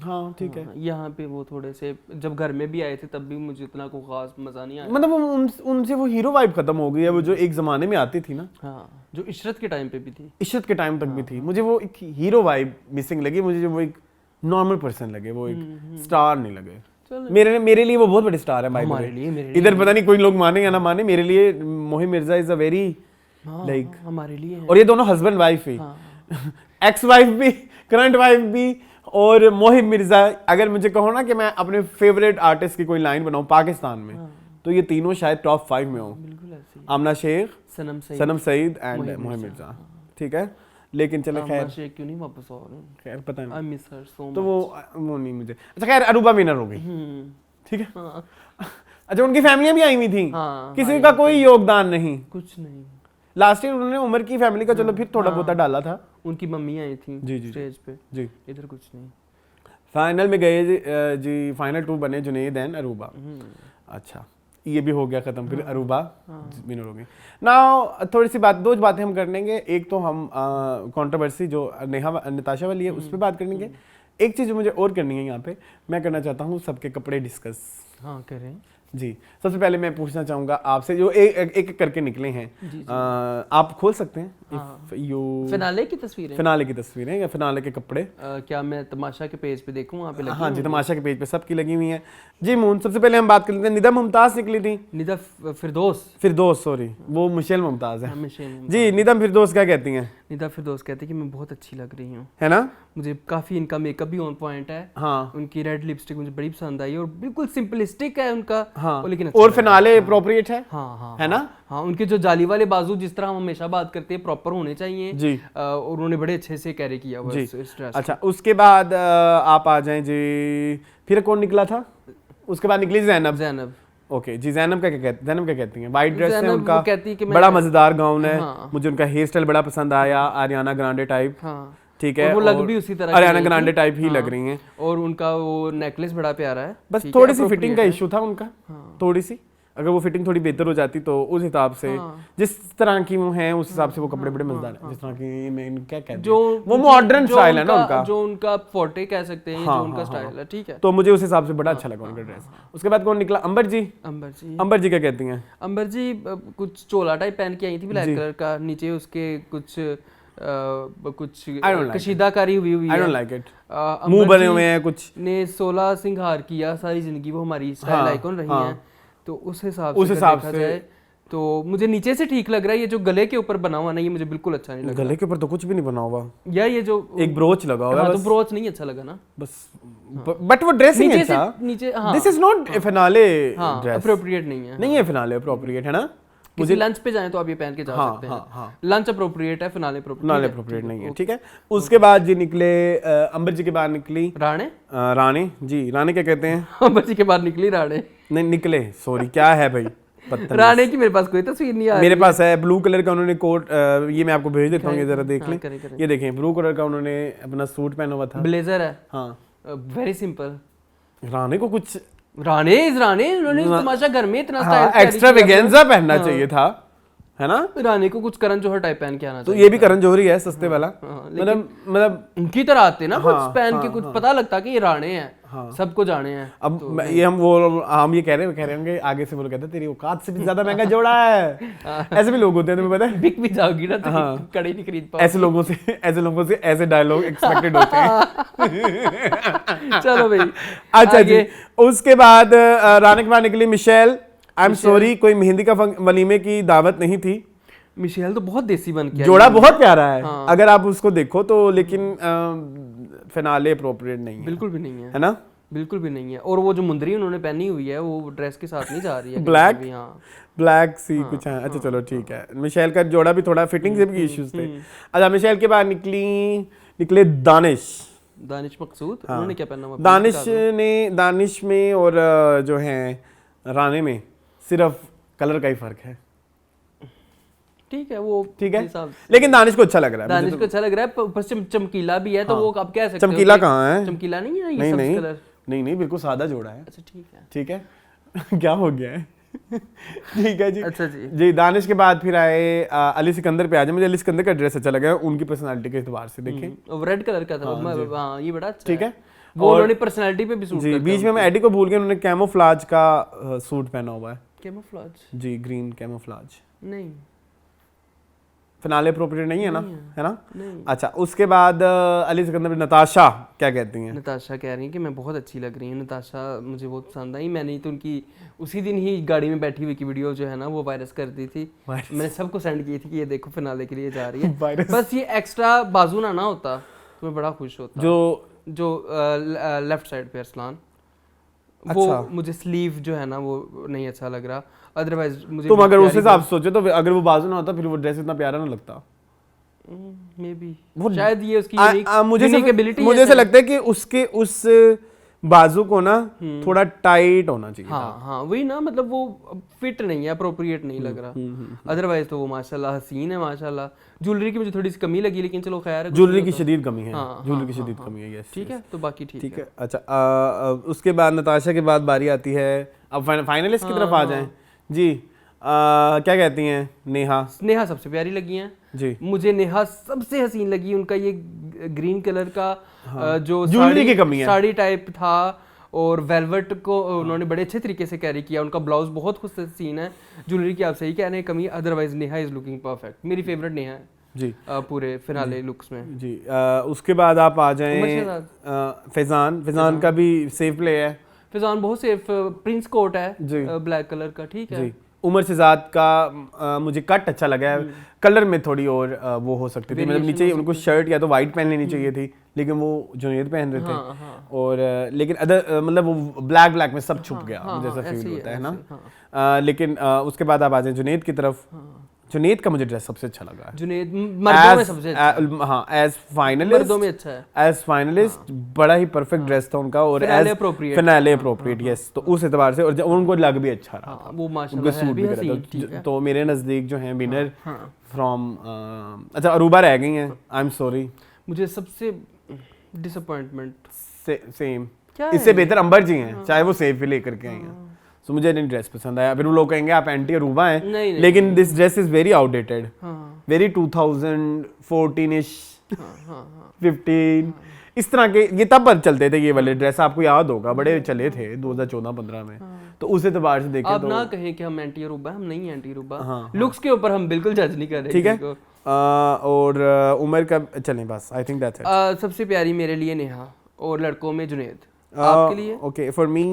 हाँ ठीक है। यहाँ पे वो थोड़े से, जब घर में भी आए थे तब भी मुझे इतना कोई खास मजा नहीं आया। मतलब उनसे वो हीरो वाइब खत्म हो गई है, वो जो एक जमाने में आती थी ना। हाँ, जो इशरत के टाइम पे भी थी, इशरत के टाइम तक भी थी। मुझे वो एक हीरो वाइब मिसिंग लगी, मुझे वो एक नॉर्मल पर्सन लगे, वो एक स्टार नहीं लगे। मेरे लिए वो बहुत बड़े स्टार है भाई। हमारे लिए इधर पता नहीं कोई लोग माने या ना माने, मेरे लिए Mohit Mirza is a very like हमारे लिए है। और ये दोनों हस्बैंड वाइफ ही, एक्स वाइफ भी, करंट वाइफ भी। और मोहित मिर्जा, अगर मुझे कहो ना कि मैं अपने फेवरेट आर्टिस्ट की कोई लाइन बनाऊं पाकिस्तान में, तो ये तीनों शायद टॉप 5 में हो। बिल्कुल ऐसे ही। आमना शेख, सनम सईद एंड मोहित मिर्जा। ठीक है, लेकिन चले खैर शेख क्यों नहीं वापस आ रहे? खैर पता नहीं, आई मिस हर सो तो वो नहीं मुझे। अच्छा खैर, अरूबा विनर हो गई। ठीक है। अच्छा, उनकी फैमिलियां भी आई हुई थी, किसी का कोई योगदान नहीं, कुछ नहीं। लास्ट ईयर उन्होंने उमर की फैमिली का चलो फिर थोड़ा बहुत डाला था। उनकी मम्मी आई थी जी स्टेज पे जी। इधर कुछ नहीं। फाइनल में गए जी, फाइनल 2 बने जुनैद एंड अरूबा। अच्छा, ये भी हो गया खत्म, फिर अरूबा विनर हो गई। नाउ थोड़ी सी दो बातें हम कर लेंगे। एक तो हम कंट्रोवर्सी जो नताशा वाली है उस पर बात कर लेंगे। एक चीज़ जो मुझे और करनी है यहाँ पे, मैं करना चाहता हूँ सबके कपड़े डिस्कस। हाँ करें जी। सबसे पहले मैं पूछना चाहूँगा आपसे, जो एक करके निकले हैं, आप खोल सकते हैं? फिनाले की तस्वीरें, फिनाले की तस्वीरें या फिनाले के कपड़े। क्या मैं तमाशा के पेज पे देखूं? वहाँ पे लगी? हाँ जी, तमाशा के पेज पे सबकी लगी हुई है जी। मून, सबसे पहले हम बात कर लेते हैं, निदा मुमताज निकली थी। निदा फिरदौस सॉरी, वो मिशेल मुमताज है मिशेल जी। निदा फिरदौस क्या कहती हैं? निदा फिरदौस कहती है कि मैं बहुत अच्छी लग रही हूँ, है ना। मुझे काफी इनका मेकअप भी ऑन पॉइंट है। हाँ, उनकी रेड लिपस्टिक मुझे बड़ी पसंद आई और बिल्कुल सिंपलिस्टिक है उनका। हाँ, लेकिन और फिनाले अप्रोप्रिएट है। हाँ, है ना। हाँ, उनके जो जाली वाले बाजू, जिस तरह हम हमेशा बात करते हैं, प्रॉपर होने चाहिए जी। और उन्होंने बड़े अच्छे से कैरी किया हुआ इस ड्रेस। अच्छा, उसके बाद आप आ जाएं जी, फिर कौन निकला था? उसके बाद निकली ज़ैनब। ओके जी, ज़ैनब क्या कहती हैं? वाइट ड्रेस है उनका, बड़ा मजेदार गाउन है। मुझे उनका हेयर स्टाइल बड़ा पसंद आया, आरियाना ग्रांडे टाइप। ठीक है, वो लग भी उसी तरह आरियाना ग्रांडे टाइप ही लग रही हैं। और उनका वो नेकलेस बड़ा प्यारा है। बस थोड़ी सी फिटिंग का इशू था उनका, थोड़ी सी। अगर वो फिटिंग थोड़ी बेहतर हो जाती तो उस हिसाब से, जिस तरह की वो हैं उस हिसाब से वो कपड़े बड़े मजेदार हैं। जिस तरह की मैं क्या कहते हैं, जो वो मॉडर्न स्टाइल है ना उनका, जो उनका फोर्टे कह सकते हैं, जो उनका स्टाइल है। ठीक है, तो मुझे उस हिसाब से बड़ा अच्छा लगा उनका ड्रेस। उसके बाद कौन निकला? अंबर जी क्या कहती हैं? अंबर जी कुछ चोला टाइप पहन के आई थी, ब्लैक कलर का, नीचे उसके कुछ कशीदाकारी हुई है। I don't like it. मुंह बने हुए हैं कुछ, ने 16 सिंगार किया सारी जिंदगी, वो हमारी स्टाइल आइकॉन रही हैं। तो उस हिसाब से तो मुझे नीचे से ठीक लग रहा है। ये जो गले के ऊपर बना हुआ ना, ये मुझे बिल्कुल अच्छा नहीं लगा। गले के ऊपर तो कुछ भी नहीं बना हुआ, या ये जो एक ब्रोच लगा हुआ है, तो ब्रोच नहीं अच्छा लगा ना बस। बट वो ड्रेसिंग अच्छा, नीचे this is not finale dress, appropriate नहीं है फिनाले अप्रोप्रिएट, है ना। मुझे लंच पे जाएं तो आप ये पहन के जा सकते हैं। लंच अप्रोप्रिएट है, फिनाले अप्रोप्रिएट नहीं है। ठीक है, उसके बाद जी निकले अंबर जी के बाद निकली राणे जी। राणे क्या कहते हैं? अंबर जी के बाद निकली राणे, नहीं निकले, सॉरी, क्या है भाई राणे की मेरे पास कोई तस्वीर नहीं आ रही। मेरे पास है ब्लू कलर का उन्होंने कोट, ये मैं आपको भेज देता हूँ, ये जरा देख लें। ये देखें, ब्लू कलर का उन्होंने अपना सूट पहना हुआ था, ब्लेजर है। हाँ, वेरी सिंपल। राणे को कुछ उन्होंने तमाशा घर में इतना स्टाइल एक्स्ट्रा वेगेंजा पहनना चाहिए था, है ना। रानी को कुछ करण जौहर टाइप पहन के आना तो ये भी करण जौहरी है, सस्ते वाला। मतलब उनकी तरह आते ना, कुछ पहन के कुछ पता लगता कि ये राणे हैं, सबको जाने हैं। अब ये हम ये कह रहे होंगे, आगे से वो कहते तेरी औकात से भी ज्यादा महंगा जोड़ा है। ऐसे भी लोग होते हैं, तुम्हें पता है, बिक भी जाओगी ना तो कड़ी नहीं खरीद पाओगे। ऐसे लोगों से ऐसे डायलॉग एक्सपेक्टेड होते हैं। चलो भाई, अच्छा जी। उसके बाद राणे के बाद निकली मिशेल। आई एम सॉरी, कोई मेहंदी का वलीमे की दावत नहीं थी। मिशेल तो बहुत देसी बन के जोड़ा बहुत प्यारा है, अगर आप उसको देखो तो, लेकिन फिनाले अप्रोप्रिएट नहीं है, बिल्कुल भी नहीं है ना, बिल्कुल भी नहीं है। और वो जो मुंदरी उन्होंने पहनी हुई है वो ड्रेस के साथ नहीं जा रही है, ब्लैक सी कुछ है। अच्छा चलो ठीक है, मिशेल का जोड़ा भी थोड़ा फिटिंग से भी इश्यूज थे। अच्छा, मिशेल के बाद निकले दानिश मकसूद। उन्होंने क्या पहना हुआ? दानिश में और जो है राणे में सिर्फ कलर का ही फर्क है। ठीक है वो ठीक है, लेकिन दानिश को अच्छा लग रहा है, दानिश को अच्छा लग रहा है, ऊपर से चमकीला भी है तो वो आप कह सकते हो। चमकीला कहाँ है? चमकीला नहीं है ये सब कलर, नहीं बिल्कुल सादा जोड़ा है। अच्छा ठीक है, ठीक है क्या हो गया है ठीक है जी। अच्छा जी दानिश के बाद फिर आए अली सिकंदर पे आ जाए। मुझे अली सिकंदर का ड्रेस अच्छा लगा उनकी पर्सनालिटी के एतबार से, देखें वो रेड कलर का था। हाँ ये बड़ा अच्छा ठीक है, वो उन्होंने पर्सनालिटी पे भी सूट जी। बीच में मैं एडी को भूल गया, उन्होंने कैमोफ्लाज का सूट पहना हुआ है। कैमोफ्लाज जी, ग्रीन कैमोफ्लाज नहीं, फिनाले अप्रोप्रिएट नहीं है ना, है ना? नहीं। अच्छा, उसके बाद अली सिकंदर पे नताशा क्या कहती हैं? नताशा कह रही हैं कि मैं बहुत अच्छी लग रही हूँ, नताशा मुझे बहुत पसंद आई। मैंने तो उनकी उसी दिन ही गाड़ी में बैठी हुई की वीडियो जो है ना वो वायरस कर दी थी, मैंने सबको सेंड की थी कि ये देखो फिनाले के लिए जा रही है। बस ये एक्स्ट्रा बाजू ना होता तो मैं बड़ा खुश होता। जो लेफ्ट साइड पे अरसलान, वो मुझे स्लीव जो है ना वो नहीं अच्छा लग रहा, अदरवाइज मुझे तुम अगर उस हिसाब से सोचे तो अगर वो बाजू ना होता फिर वो ड्रेस इतना प्यारा ना लगता। मे बी शायद ये उसकी यूनिक एबिलिटी मुझे ऐसा लगता है कि उसके उस बाजू को ना थोड़ा टाइट होना चाहिए। हाँ वही ना, मतलब वो फिट नहीं है, अप्रोप्रिएट नहीं लग रहा। अदरवाइज तो वो माशाल्लाह हसीन है माशाल्लाह। ज्वेलरी की मुझे थोड़ी सी कमी लगी, लेकिन चलो खैर है, ज्वेलरी की शदीद कमी है, ज्वेलरी की शदीद कमी है। यस ठीक है, तो बाकी ठीक है। अच्छा, उसके बाद नताशा के बाद बारी आती है, अब फाइनलिस्ट की तरफ आ जाएं जी। क्या कहती हैं? नेहा सबसे प्यारी लगी हैं जी। मुझे नेहा सबसे हसीन लगी, उनका ये ग्रीन कलर का जो ज्वेलरी की कमी है, साड़ी टाइप था और वेलवेट को उन्होंने बड़े अच्छे तरीके से कैरी किया। उनका ब्लाउज बहुत खुद हसीन है, ज्वेलरी की आप सही कह रहे हैं कमी, otherwise Neha is looking perfect. मेरी फेवरेट नेहा है जी पूरे फिनाले लुक्स में जी। उसके बाद आप आ जाएं फैजान का भी सेफ प्ले है। फैजान बहुत सेफ, प्रिंस कोट है ब्लैक कलर का, ठीक है। उमर शहजाद का मुझे कट अच्छा लगा है, कलर में थोड़ी और वो हो सकती थी, मतलब नीचे उनको शर्ट या तो वाइट पहन लेनी चाहिए थी, लेकिन वो जुनैद पहन रहे थे और लेकिन अदर मतलब वो ब्लैक में सब छुप गया, मुझे ऐसा फील होता है ना। लेकिन उसके बाद आप आ जाए जुनैद की तरफ। जुनैद का मुझे ड्रेस सबसे अच्छा लगा है। जुनैद मर्दों में सबसे अच्छा, हाँ एज फाइनलिस्ट मर्दों में अच्छा है, एज फाइनलिस्ट बड़ा ही परफेक्ट ड्रेस था उनका और एज फिनाले अप्रोप्रिएट। यस, तो उस एतबार से और उनको लग भी अच्छा रहा था, वो माशाल्लाह सूट भी वगैरह। तो मेरे नजदीक जो है विनर फ्रॉम अच्छा अरूबा रह गई हैं, आई एम सॉरी। मुझे सबसे डिसअपॉइंटमेंट सेम, इससे बेहतर अंबर जी हैं, चाहे वो सेफ भी लेकर के आई हैं। तो मुझे नहीं ड्रेस पसंद आया, फिर वो लोग कहेंगे आप एंटी अरूबा हैं, लेकिन this dress is very outdated, very 2014-ish 15 इस तरह के। ये तब पर चलते थे ये वाले ड्रेस, आपको याद होगा बड़े चले थे 2014-15 में। तो उस एतबार से देखें आप तो ना कहें कि हम एंटी अरूबा, हम नहीं एंटी अरूबा, लुक्स के ऊपर हम बिल्कुल जज नहीं कर रहे, ठीक है। और उमर का चलें बस, आई थिंक दैट्स इट। सबसे प्यारी मेरे लिए नेहा और लड़कों में जुनैद, आपके लिए? ओके, फॉर मी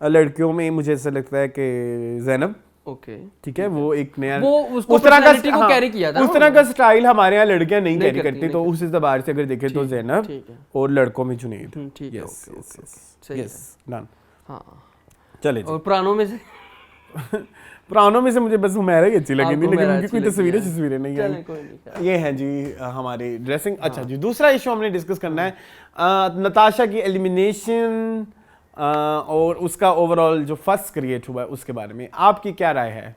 लड़कियों में मुझे ऐसा लगता है कि ज़ैनब, ओके ठीक है, वो एक नया वो उस तरह का को कैरी किया था, उस तरह का स्टाइल हमारे यहाँ लड़कियां नहीं कैरी करती, तो उस एतबार से अगर देखें तो ज़ैनब और लड़कों में जुनैद। ठीक है, सही है, डन। हाँ चले। और पुरानों में से मुझे बस हुमैरा ही अच्छी लगी थी, लेकिन उनकी कोई तस्वीरें नहीं आई। ये है जी हमारी ड्रेसिंग। अच्छा जी, दूसरा इशू हमने डिस्कस करना है, नताशा की एलिमिनेशन और उसका ओवरऑल जो फर्स्ट क्रिएट हुआ है उसके बारे में आपकी क्या राय है?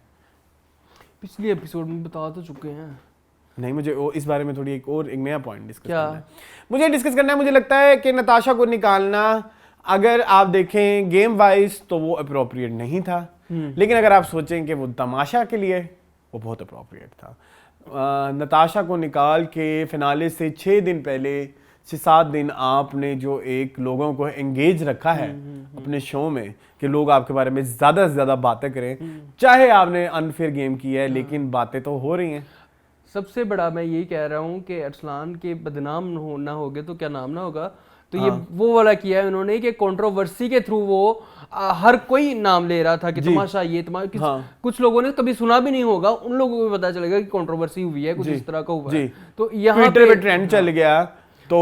पिछले एपिसोड में बता तो चुके हैं। नहीं, मुझे इस बारे में थोड़ी एक नया पॉइंट डिस्कस करना है। मुझे डिस्कस करना है, मुझे लगता है कि नताशा को निकालना अगर आप देखें गेम वाइज तो वो अप्रोप्रिएट नहीं था, लेकिन अगर आप सोचें कि वो तमाशा के लिए वो बहुत अप्रोप्रिएट था। नताशा को निकाल के फिनाले से 6 दिन पहले 6-7 दिन आपने जो एक लोगों को एंगेज रखा है अपने शो में कि लोग आपके बारे में ज़्यादा से ज़्यादा बातें करें, चाहे आपने अनफेयर गेम किया है लेकिन बातें तो हो रही हैं। सबसे बड़ा मैं यही कह रहा हूँ कि अरसलान के बदनाम ना होगे तो क्या नाम ना होगा, तो ये वो वाला किया है उन्होंने कि कंट्रोवर्सी के थ्रू वो हर कोई नाम ले रहा था कि तमाशा ये कुछ लोगों ने कभी सुना भी नहीं होगा, उन लोगों को पता चलेगा कि कंट्रोवर्सी हुई है, कुछ इस तरह का हुआ है, तो यहाँ पे ट्रेंड चल गया। तो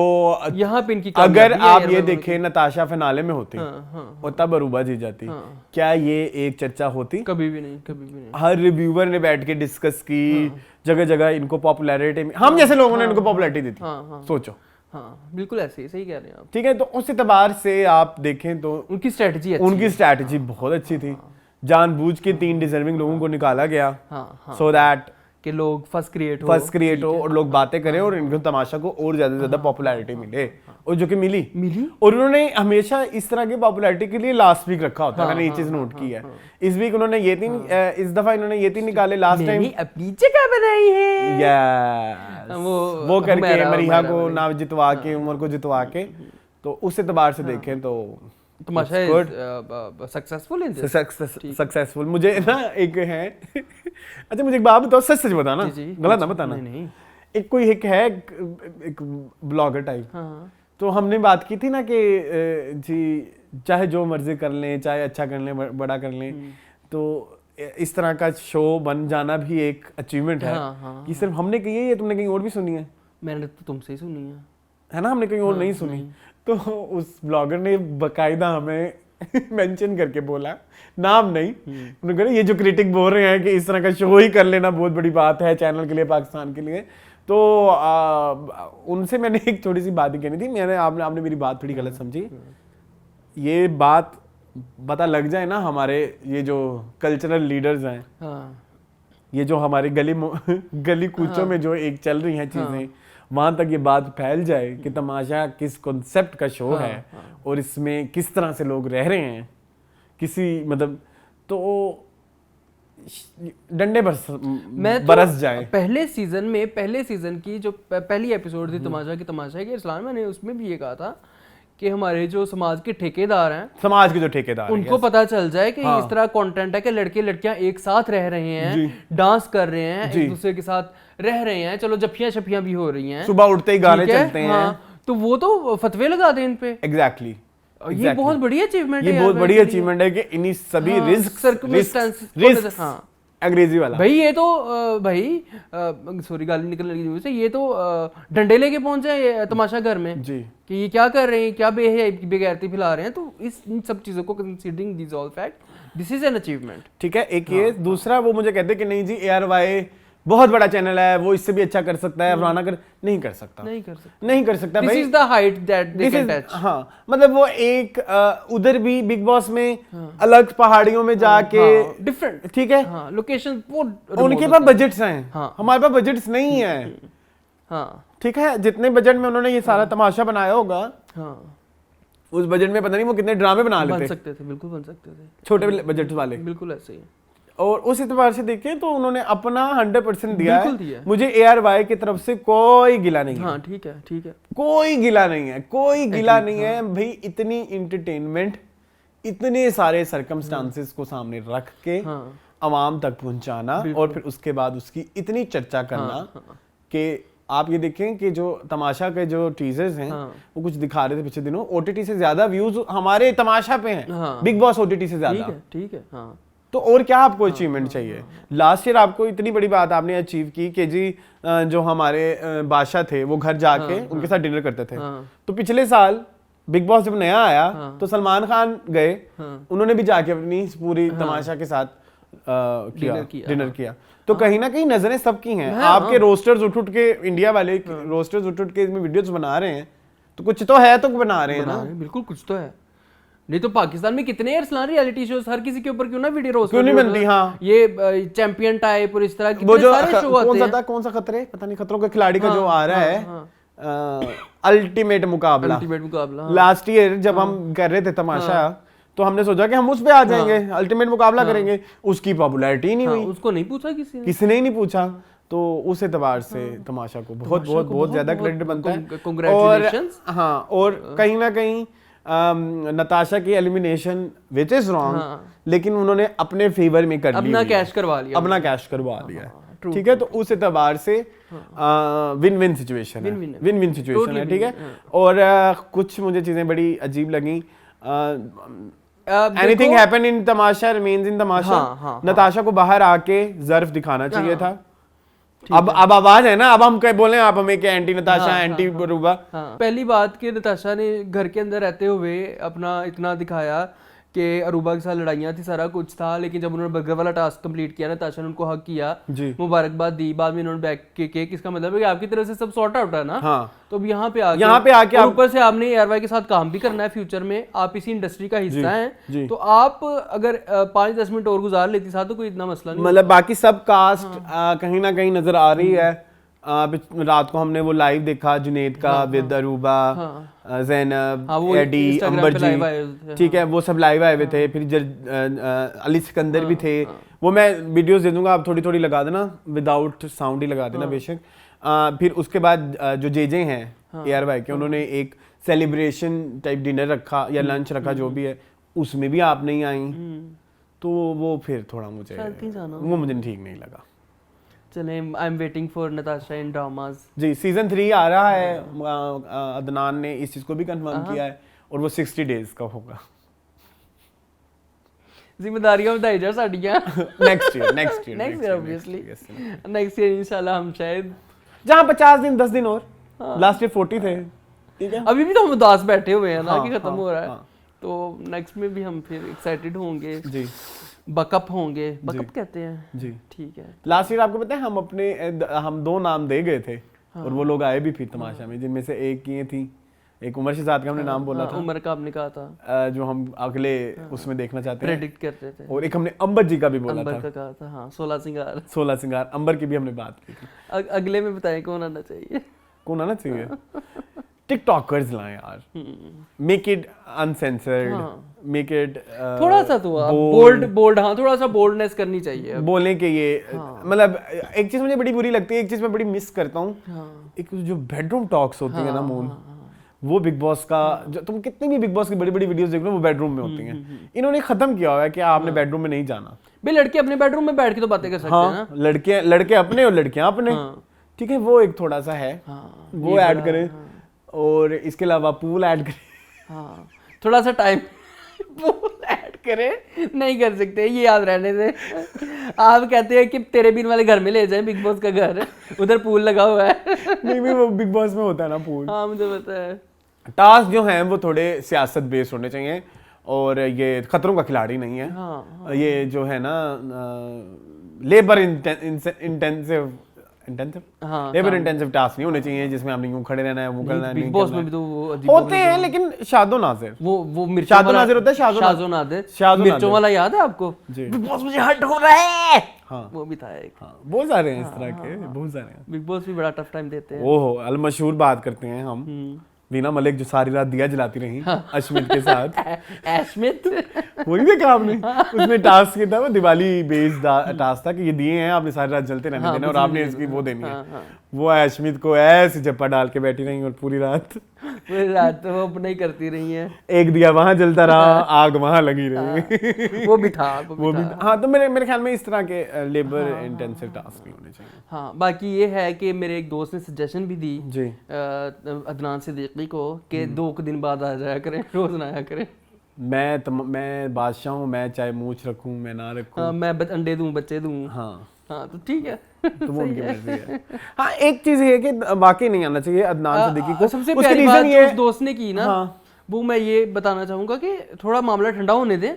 यहाँ पे इनकी अगर आप ये देखें नताशा फिनाले में होती और तब अरूबा जी जाती, क्या ये एक चर्चा होती? कभी भी नहीं। हर रिव्यूअर ने बैठ के डिस्कस की, जगह जगह इनको पॉपुलैरिटी में हम जैसे लोगों ने इनको पॉपुलैरिटी दी थी, सोचो। हाँ बिल्कुल ऐसे ही, सही कह रहे हैं आप, ठीक है। तो उस एतबार से आप देखें तो उनकी स्ट्रेटजी बहुत अच्छी थी। जानबूझ के 3 डिजर्विंग लोगों को निकाला गया सो दैट कि लोग फर्स्ट क्रिएट हो और लोग बातें करें और इनको तमाशा को और ज्यादा पॉपुलैरिटी मिले, और जो कि मिली। और उन्होंने हमेशा इस तरह की पॉपुलैरिटी के लिए लास्ट वीक रखा होता है, मैंने ये चीज नोट की है। इस वीक उन्होंने ये तीन इस दफा इन्होंने ये तीन निकाले लास्ट टाइम अपनी जगह बनाई है, वो करके मरीहा को ना जितवा के, उमर को जितवा के, तो उस एतबार से देखें तो तमाशा सक्सेसफुल। मुझे ना एक है अच्छा मुझे एक बात बताओ, सच सच बताना, गलत ना बताना। एक कोई एक है एक ब्लॉगर टाइप, तो हमने बात की थी ना कि जी चाहे जो मर्जी कर लें, चाहे अच्छा कर लें, बड़ा कर लें, तो इस तरह का शो बन जाना भी एक अचीवमेंट है। कि सिर्फ हमने कही है या तुमने कहीं और भी सुनी है? मैंने तो तुमसे ही सुनी है ना, हमने कहीं और नहीं सुनी। तो उस ब्लॉगर ने बकायदा हमें मेंशन करके बोला, नाम नहीं, उन्होंने कहा ये जो क्रिटिक बोल रहे हैं कि इस तरह का शो ही कर लेना बहुत बड़ी बात है चैनल के लिए, पाकिस्तान के लिए, तो उनसे मैंने एक छोटी सी बात ही कहनी थी। आपने मेरी बात थोड़ी गलत समझी। ये बात पता लग जाए ना हमारे ये जो कल्चरल लीडर्स हैं, ये जो हमारे गली कूचों में जो एक चल रही हैं चीजें, वहां तक ये बात फैल जाए कि तमाशा किस कॉन्सेप्ट का शो है और इसमें किस तरह से लोग रह रहे हैं, किसी मतलब तो डंडे बरस जाए। पहले सीजन की जो पहली एपिसोड थी तमाशा की इरसलान, मैंने उसमें भी ये कहा था कि हमारे जो समाज के ठेकेदार हैं, समाज के जो ठेकेदार उनको पता चल जाए कि इस तरह कंटेंट है कि लड़के लड़कियां एक साथ रह रहे हैं, डांस कर रहे हैं, एक दूसरे के साथ रह रहे हैं, चलो जफ्फियां शफियां भी हो रही हैं, सुबह उठते ही गाने चलते हैं, तो वो तो फतवे लगा दें इन पे। एग्जैक्टली ये बहुत बड़ी अचीवमेंट है, ये बहुत बड़ी अचीवमेंट है कि इन्हीं सभी रिस्क अंग्रेजी वाला भाई, ये तो भाई सॉरी गाली निकलने की वजह से, ये तो डंडे लेके पहुंच जाए तमाशा घर में जी कि ये क्या कर रहे हैं, क्या बेगैरती फैला रहे हैं। तो इन सब चीजों को considering this all fact, this is an achievement. ठीक है, एक ये दूसरा वो मुझे कहते कि नहीं जी ARY बहुत बड़ा चैनल है, वो इससे भी अच्छा कर सकता है, फलाना नहीं कर सकता भाई। This is the height that they can touch. हाँ, मतलब वो एक उधर भी बिग बॉस में अलग पहाड़ियों में जाके डिफरेंट, ठीक है, लोकेशन उनके पास बजट्स हैं, हमारे पास बजट्स नहीं है। ठीक है, जितने बजट में उन्होंने ये सारा तमाशा बनाया होगा, उस बजट में पता नहीं वो कितने ड्रामे बना लेते, बिल्कुल बन सकते थे, छोटे बजट वाले, बिल्कुल ऐसे ही। और उस एतबार से देखें तो उन्होंने अपना 100% दिया है। मुझे ARY की तरफ से कोई गिला नहीं है। ठीक है, कोई गिला नहीं है भाई। इतनी इंटरटेनमेंट, इतने सारे सर्कमस्टांसेस को सामने रख के अवाम तक पहुंचाना, और फिर उसके बाद उसकी इतनी चर्चा करना कि आप ये देखें कि जो तमाशा के जो टीजर्स हैं वो कुछ दिखा रहे थे पिछले दिनों, OTT से ज्यादा व्यूज हमारे तमाशा पे हैं, बिग बॉस OTT से ज्यादा। ठीक है। तो और क्या आपको अचीवमेंट चाहिए? लास्ट ईयर आपको इतनी बड़ी बात आपने अचीव की कि जी जो हमारे बादशाह थे वो घर जाके उनके साथ डिनर करते थे। तो पिछले साल बिग बॉस जब नया आया तो सलमान खान गए, उन्होंने भी जाके अपनी पूरी तमाशा के साथ डिनर किया। तो कहीं ना कहीं नजरें सबकी हैं। आपके रोस्टर्स उठ के, इंडिया वाले रोस्टर्स उठ के इसमें वीडियोस बना रहे हैं, तो कुछ तो है, तो बना रहे हैं ना, बिल्कुल कुछ तो है। नहीं तो पाकिस्तान में कितने इरसलान रियलिटी शोज, हर किसी के ऊपर क्यों ना वीडियो रोस्ट क्यों नहीं बनती? हाँ, ये चैंपियन टाइप और इस तरह की वो जो कौन सा खतरे, पता नहीं, खतरों के खिलाड़ी का जो आ रहा है अल्टीमेट मुकाबला, लास्ट ईयर जब हम कर रहे थे तमाशा, तो हमने सोचा कि हम उस पे आ जाएंगे, अल्टीमेट मुकाबला करेंगे, उसकी पॉपुलैरिटी नहीं हुई, उसको नहीं पूछा किसी ने ही नहीं पूछा। तो उस एतबार से तमाशा को बहुत ज्यादा क्रेडिट बनता है। और कहीं ना कहीं नताशा की एलिमिनेशन विच इज रॉन्ग, लेकिन उन्होंने अपने फेवर में कर अपना कैश करवा लिया। ठीक है, तो उस एतबार से विन विन सिचुएशन है। ठीक है, और कुछ मुझे चीजें बड़ी अजीब लगी। Anything happen in Tamasha remains in Tamasha. Natasha को बाहर आके ज़र्फ दिखाना चाहिए था। अब आवाज है ना, अब हम क्या बोले, आप हमें क्या एंटी नताशा, एंटी रूबा। पहली बात कि नताशा ने घर के अंदर रहते हुए अपना इतना दिखाया कि अरूबा के साथ लड़ाइयाँ थी, सारा कुछ था, लेकिन जब उन्होंने बर्गर वाला टास्क कंप्लीट किया, नताशा ने उनको हक किया, मुबारकबाद दी, बाद में इन्होंने बैक के केक, इसका मतलब है कि आपकी तरफ से सब सॉर्ट आउट है ना। हाँ। तो अब यहाँ पे आके ऊपर से आपने एयरवाई के साथ काम भी करना है फ्यूचर में, आप इसी इंडस्ट्री का हिस्सा हैं, तो आप अगर 5-10 मिनट और गुजार लेती साथ तो कोई इतना मसला नहीं। मतलब बाकी सब कास्ट कहीं ना कहीं नजर आ रही है। रात को हमने वो लाइव देखा जुनेद का विद अरूबा, ज़ैनब, एडी, अंबर जी, ठीक है, वो सब लाइव आए हुए थे। फिर अली सिकंदर भी थे। वो मैं वीडियोस दे दूंगा, आप थोड़ी थोड़ी लगा देना, विदाउट साउंड ही लगा देना बेशक। फिर उसके बाद जो जे हैं एयर वाई के, उन्होंने एक सेलिब्रेशन टाइप डिनर रखा या लंच रखा, जो भी है, उसमें भी आप नहीं आई, तो वो फिर थोड़ा मुझे ठीक नहीं लगा। चलें, I am waiting for Natasha in dramas. जी, सीजन 3 आ रहा है। अदनान ने इस चीज को भी कंफर्म किया है, और वो 60 डेज का होगा। जिम्मेदारियां बताई जा साडियां next year obviously, next year इंशाल्लाह हम शायद जहां 50 दिन 10 दिन और, लास्ट ईयर 40 थे, ठीक है। अभी भी तो हम उदास बैठे हुए हैं ना कि खत्म हो रहा है, तो नेक्स्ट में भी हम फिर एक्साइटेड होंगे जी, बकअप होंगे, बकअप कहते हैं जी, ठीक है। लास्ट ईयर आपको पता है हम 2 नाम दे गए थे, और वो लोग आए भी फिर तमाशा में, जिनमें से एक ये थी, एक उमर शहजाद का हमने नाम बोला था, उमर का आपने कहा था, जो हम अगले उसमें देखना चाहते हैं, प्रेडिक्ट करते थे, और एक हमने अंबर जी का भी बोला था, अंबर का कहा था, हाँ, 16 सिंगार अंबर की भी हमने बात की थी। अगले में बताएं कौन आना चाहिए टिकटॉकर्स लाएं यार, make it uncensored, make it थोड़ा सा तो बोल्ड, हाँ, थोड़ा सा बोल्डनेस करनी चाहिए, बोलने के ये, मतलब एक चीज मुझे बड़ी बुरी लगती है, एक चीज मैं बड़ी मिस करता हूँ, एक जो बेडरूम टॉक्स होती है ना मून, वो बिग बॉस का, जो तुम कितनी भी बिग बॉस की बड़ी बड़ी वीडियोस देख लो, वो बेडरूम में होती हैं। इन्होंने खत्म किया हुआ है कि आपने बेडरूम में नहीं जाना भाई, लड़के अपने बेडरूम में बैठ के तो बातें कर सकते हैं ना, लड़के अपने और लड़कियां अपने, ठीक है, वो एक थोड़ा सा है, वो ऐड करें, और इसके अलावा पूल ऐड करें, हाँ, थोड़ा सा टाइम पूल ऐड करें, नहीं कर सकते, ये याद रहने से। आप कहते हैं कि तेरे बिन वाले घर में ले जाएं, बिग बॉस का घर, उधर पूल लगा हुआ है। नहीं, वो बिग बॉस में होता है ना पूल। हाँ, मुझे पता है। टास्क जो हैं वो थोड़े सियासत बेस्ड होने चाहिए, और ये खतरों का खिलाड़ी नहीं है। हाँ। ये जो है ना लेबर इंटेंसिव टास्क नहीं होने चाहिए, जिसमें आपने यूं खड़े रहना है, वो करना है। बिग बॉस में भी तो होते हैं, लेकिन शादो नाज़िर, वो शादो नाज़िर होता है, शादो नाज़िर मिर्चों वाला याद है आपको? बिग बॉस मुझे हर्ट हो रहा है, हाँ, वो भी था एक। हाँ, बहुत सारे हैं इस तरह के, बहुत सारे हैं। बिग बॉस भी बड़ा टफ टाइम देते हैं। ओहो, अल मशहूर बात करते हैं हम, वीना मलिक जो सारी रात दिया जलाती रही अश्मित के साथ। अश्मित वही देखा आपने, उसमें टास्क किया था, वो दिवाली बेस्ड टास्क था कि ये दिए हैं, आपने सारी रात जलते रहने देना, और आपने इसकी वो देनी है। वो अश्मित को ऐसे जप्पा डाल के बैठी रही, और पूरी रात तो वो अपना ही करती रही है, एक दिया वहां जलता रहा, आग वहां लगी रही। वो भी था। हाँ, तो मेरे ख्याल में इस तरह के लेबर इंटेंसिव टास्क नहीं होने चाहिए। हाँ, बाकी ये है कि मेरे एक दोस्त ने सजेशन भी दी जी अदनान सिद्दीकी को कि 2 दिन बाद आ जाया करें, रोज ना आया करें। मैं बादशाह हूँ, मैं चाहे मूछ रखूँ मैं ना रखूँ, हाँ, मैं अंडे दूँ बच्चे दूँ, हाँ, तो ठीक है, तो वो उनकी मर्जी है। हाँ, एक चीज है कि वाकई नहीं आना चाहिए अदनान सिद्दीकी को। सबसे प्यारी बात जो उस दोस्त ने की ना, वो मैं ये बताना चाहूंगा कि थोड़ा मामला ठंडा होने दें,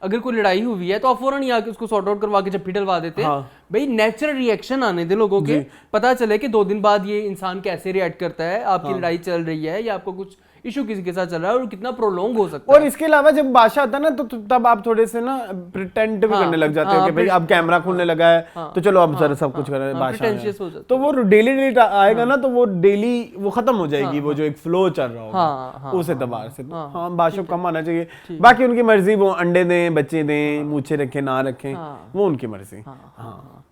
अगर कोई लड़ाई हुई है तो आप फौरन ही आके उसको सॉर्ट आउट करवा के जप्पी डलवा देते हैं। भाई, नेचुरल रिएक्शन आने दे लोगों के, पता चले कि 2 दिन बाद ये इंसान कैसे रिएक्ट करता है, आपकी लड़ाई चल रही है या आपको कुछ इशू किसी के साथ चल रहा है, और कितना प्रोलॉन्ग हो सकता है। और इसके अलावा जब बादशाह आता है ना, तो तब आप थोड़े से ना प्रिटेंड भी करने लग जाते हो कि भाई अब कैमरा खुलने लगा है, तो चलो अब जरा सब कुछ कर रहे हैं, बादशाह। तो वो डेली आएगा ना, तो वो डेली वो खत्म हो जाएगी, वो जो एक फ्लो चल रहा होगा उस एतबार से। हाँ, बादशाह कम आना चाहिए, बाकी उनकी मर्जी, वो अंडे दें, बच्चे दें, मूछे रखें ना रखें, वो उनकी मर्जी।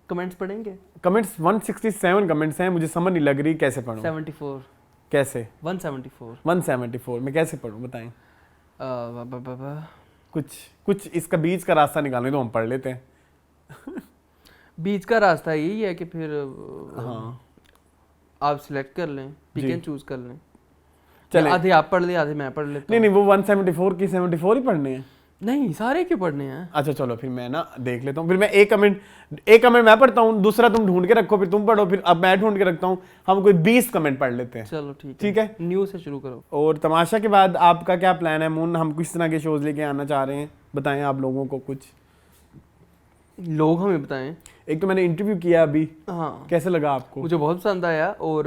कमेंट्स पढ़ेंगे? कमेंट्स 167 कमेंट्स हैं, मुझे समझ नहीं लग रही कैसे पढ़ूं। 74 कैसे? 174 मैं कैसे पढ़ूं बताएं? कुछ इसका बीच का रास्ता निकालने तो हम पढ़ लेते हैं। बीच का रास्ता यही है कि फिर आप सिलेक्ट कर लें, पिक एंड चूज कर लें, चलें, आधे आप पढ़ ले, आधे मैं पढ़ लेता हूं। नहीं, वो 174 की 74 ही पढ़ने हैं। नहीं, सारे क्यों पढ़ने हैं? अच्छा चलो फिर मैं ना देख लेता हूँ, फिर मैं एक कमेंट मैं पढ़ता हूँ, दूसरा तुम ढूंढ के रखो, फिर तुम पढ़ो, फिर अब मैं ढूंढ के रखता हूँ, हम कोई 20 कमेंट पढ़ लेते हैं। चलो ठीक है, न्यूज़ से शुरू करो। और तमाशा के बाद आपका क्या प्लान है मून? हम किस तरह के शोज लेके आना चाह रहे हैं, बताएं आप लोगों को कुछ। लोग हमें बताएं। एक तो मैंने इंटरव्यू किया अभी, हाँ, कैसे लगा आपको? मुझे बहुत पसंद आया, और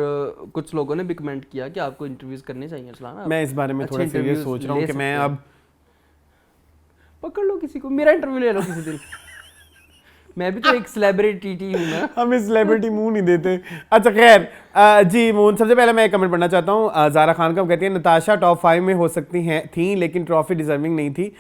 कुछ लोगों ने भी कमेंट किया कि आपको इंटरव्यूज करने चाहिए अरसलान। मैं इस बारे में थोड़ा सीरियस सोच रहा हूँ कि मैं अब पकड़ लो किसी को, मेरा इंटरव्यू ले लो किसी दिन। मैं भी तो एक सेलिब्रिटी हूँ ना। हमें सेलिब्रिटी मुंह नहीं देते। अच्छा खैर, जी मून, सबसे पहले मैं एक कमेंट पढ़ना चाहता हूँ। ज़ारा खान का कहती है नताशा टॉप 5 में हो सकती हैं थी, लेकिन ट्रॉफी डिजर्विंग नहीं थी।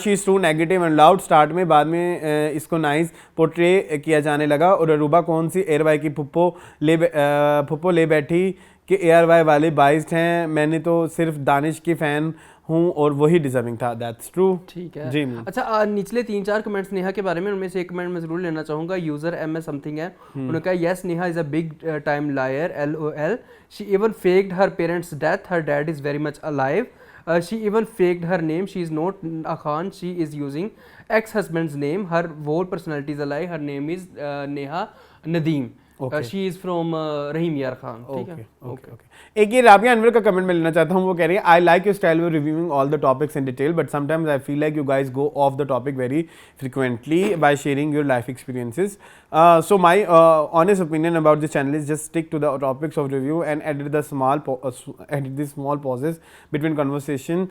She is too negative and loud start में, बाद में इसको नाइस पोर्ट्रे किया जाने लगा। और अरूबा कौन सी एयरवाई की फुप्पो ले बैठी कि एयरवाई वाले बाइस्ड हैं, मैंने तो सिर्फ दानिश की फ़ैन हूँ और वही डिजर्विंग था। That's true. ठीक है जी। अच्छा, निचले 3-4 कमेंट्स नेहा के बारे में, उनमें से एक कमेंट मैं जरूर लेना चाहूंगा। यूजर MS समथिंग है, उन्होंने कहा yes Neha is a big time liar, LOL, she even faked her parents death, her dad is very much alive, she even faked her name, she is not a Khan, she is using ex husband's name, her whole personalities alive, her name is Neha Nadeem, she is from Rahim Yar Khan. ठीक है, okay. एक ये राबिया अनवर का comment मैं लेना चाहता हूँ। वो कह रही है I like your style of reviewing all the topics in detail, but sometimes I feel like you guys go off the topic very frequently by sharing your life experiences, so my honest opinion about this channel is just stick to the topics of review and edit the small pauses between conversation.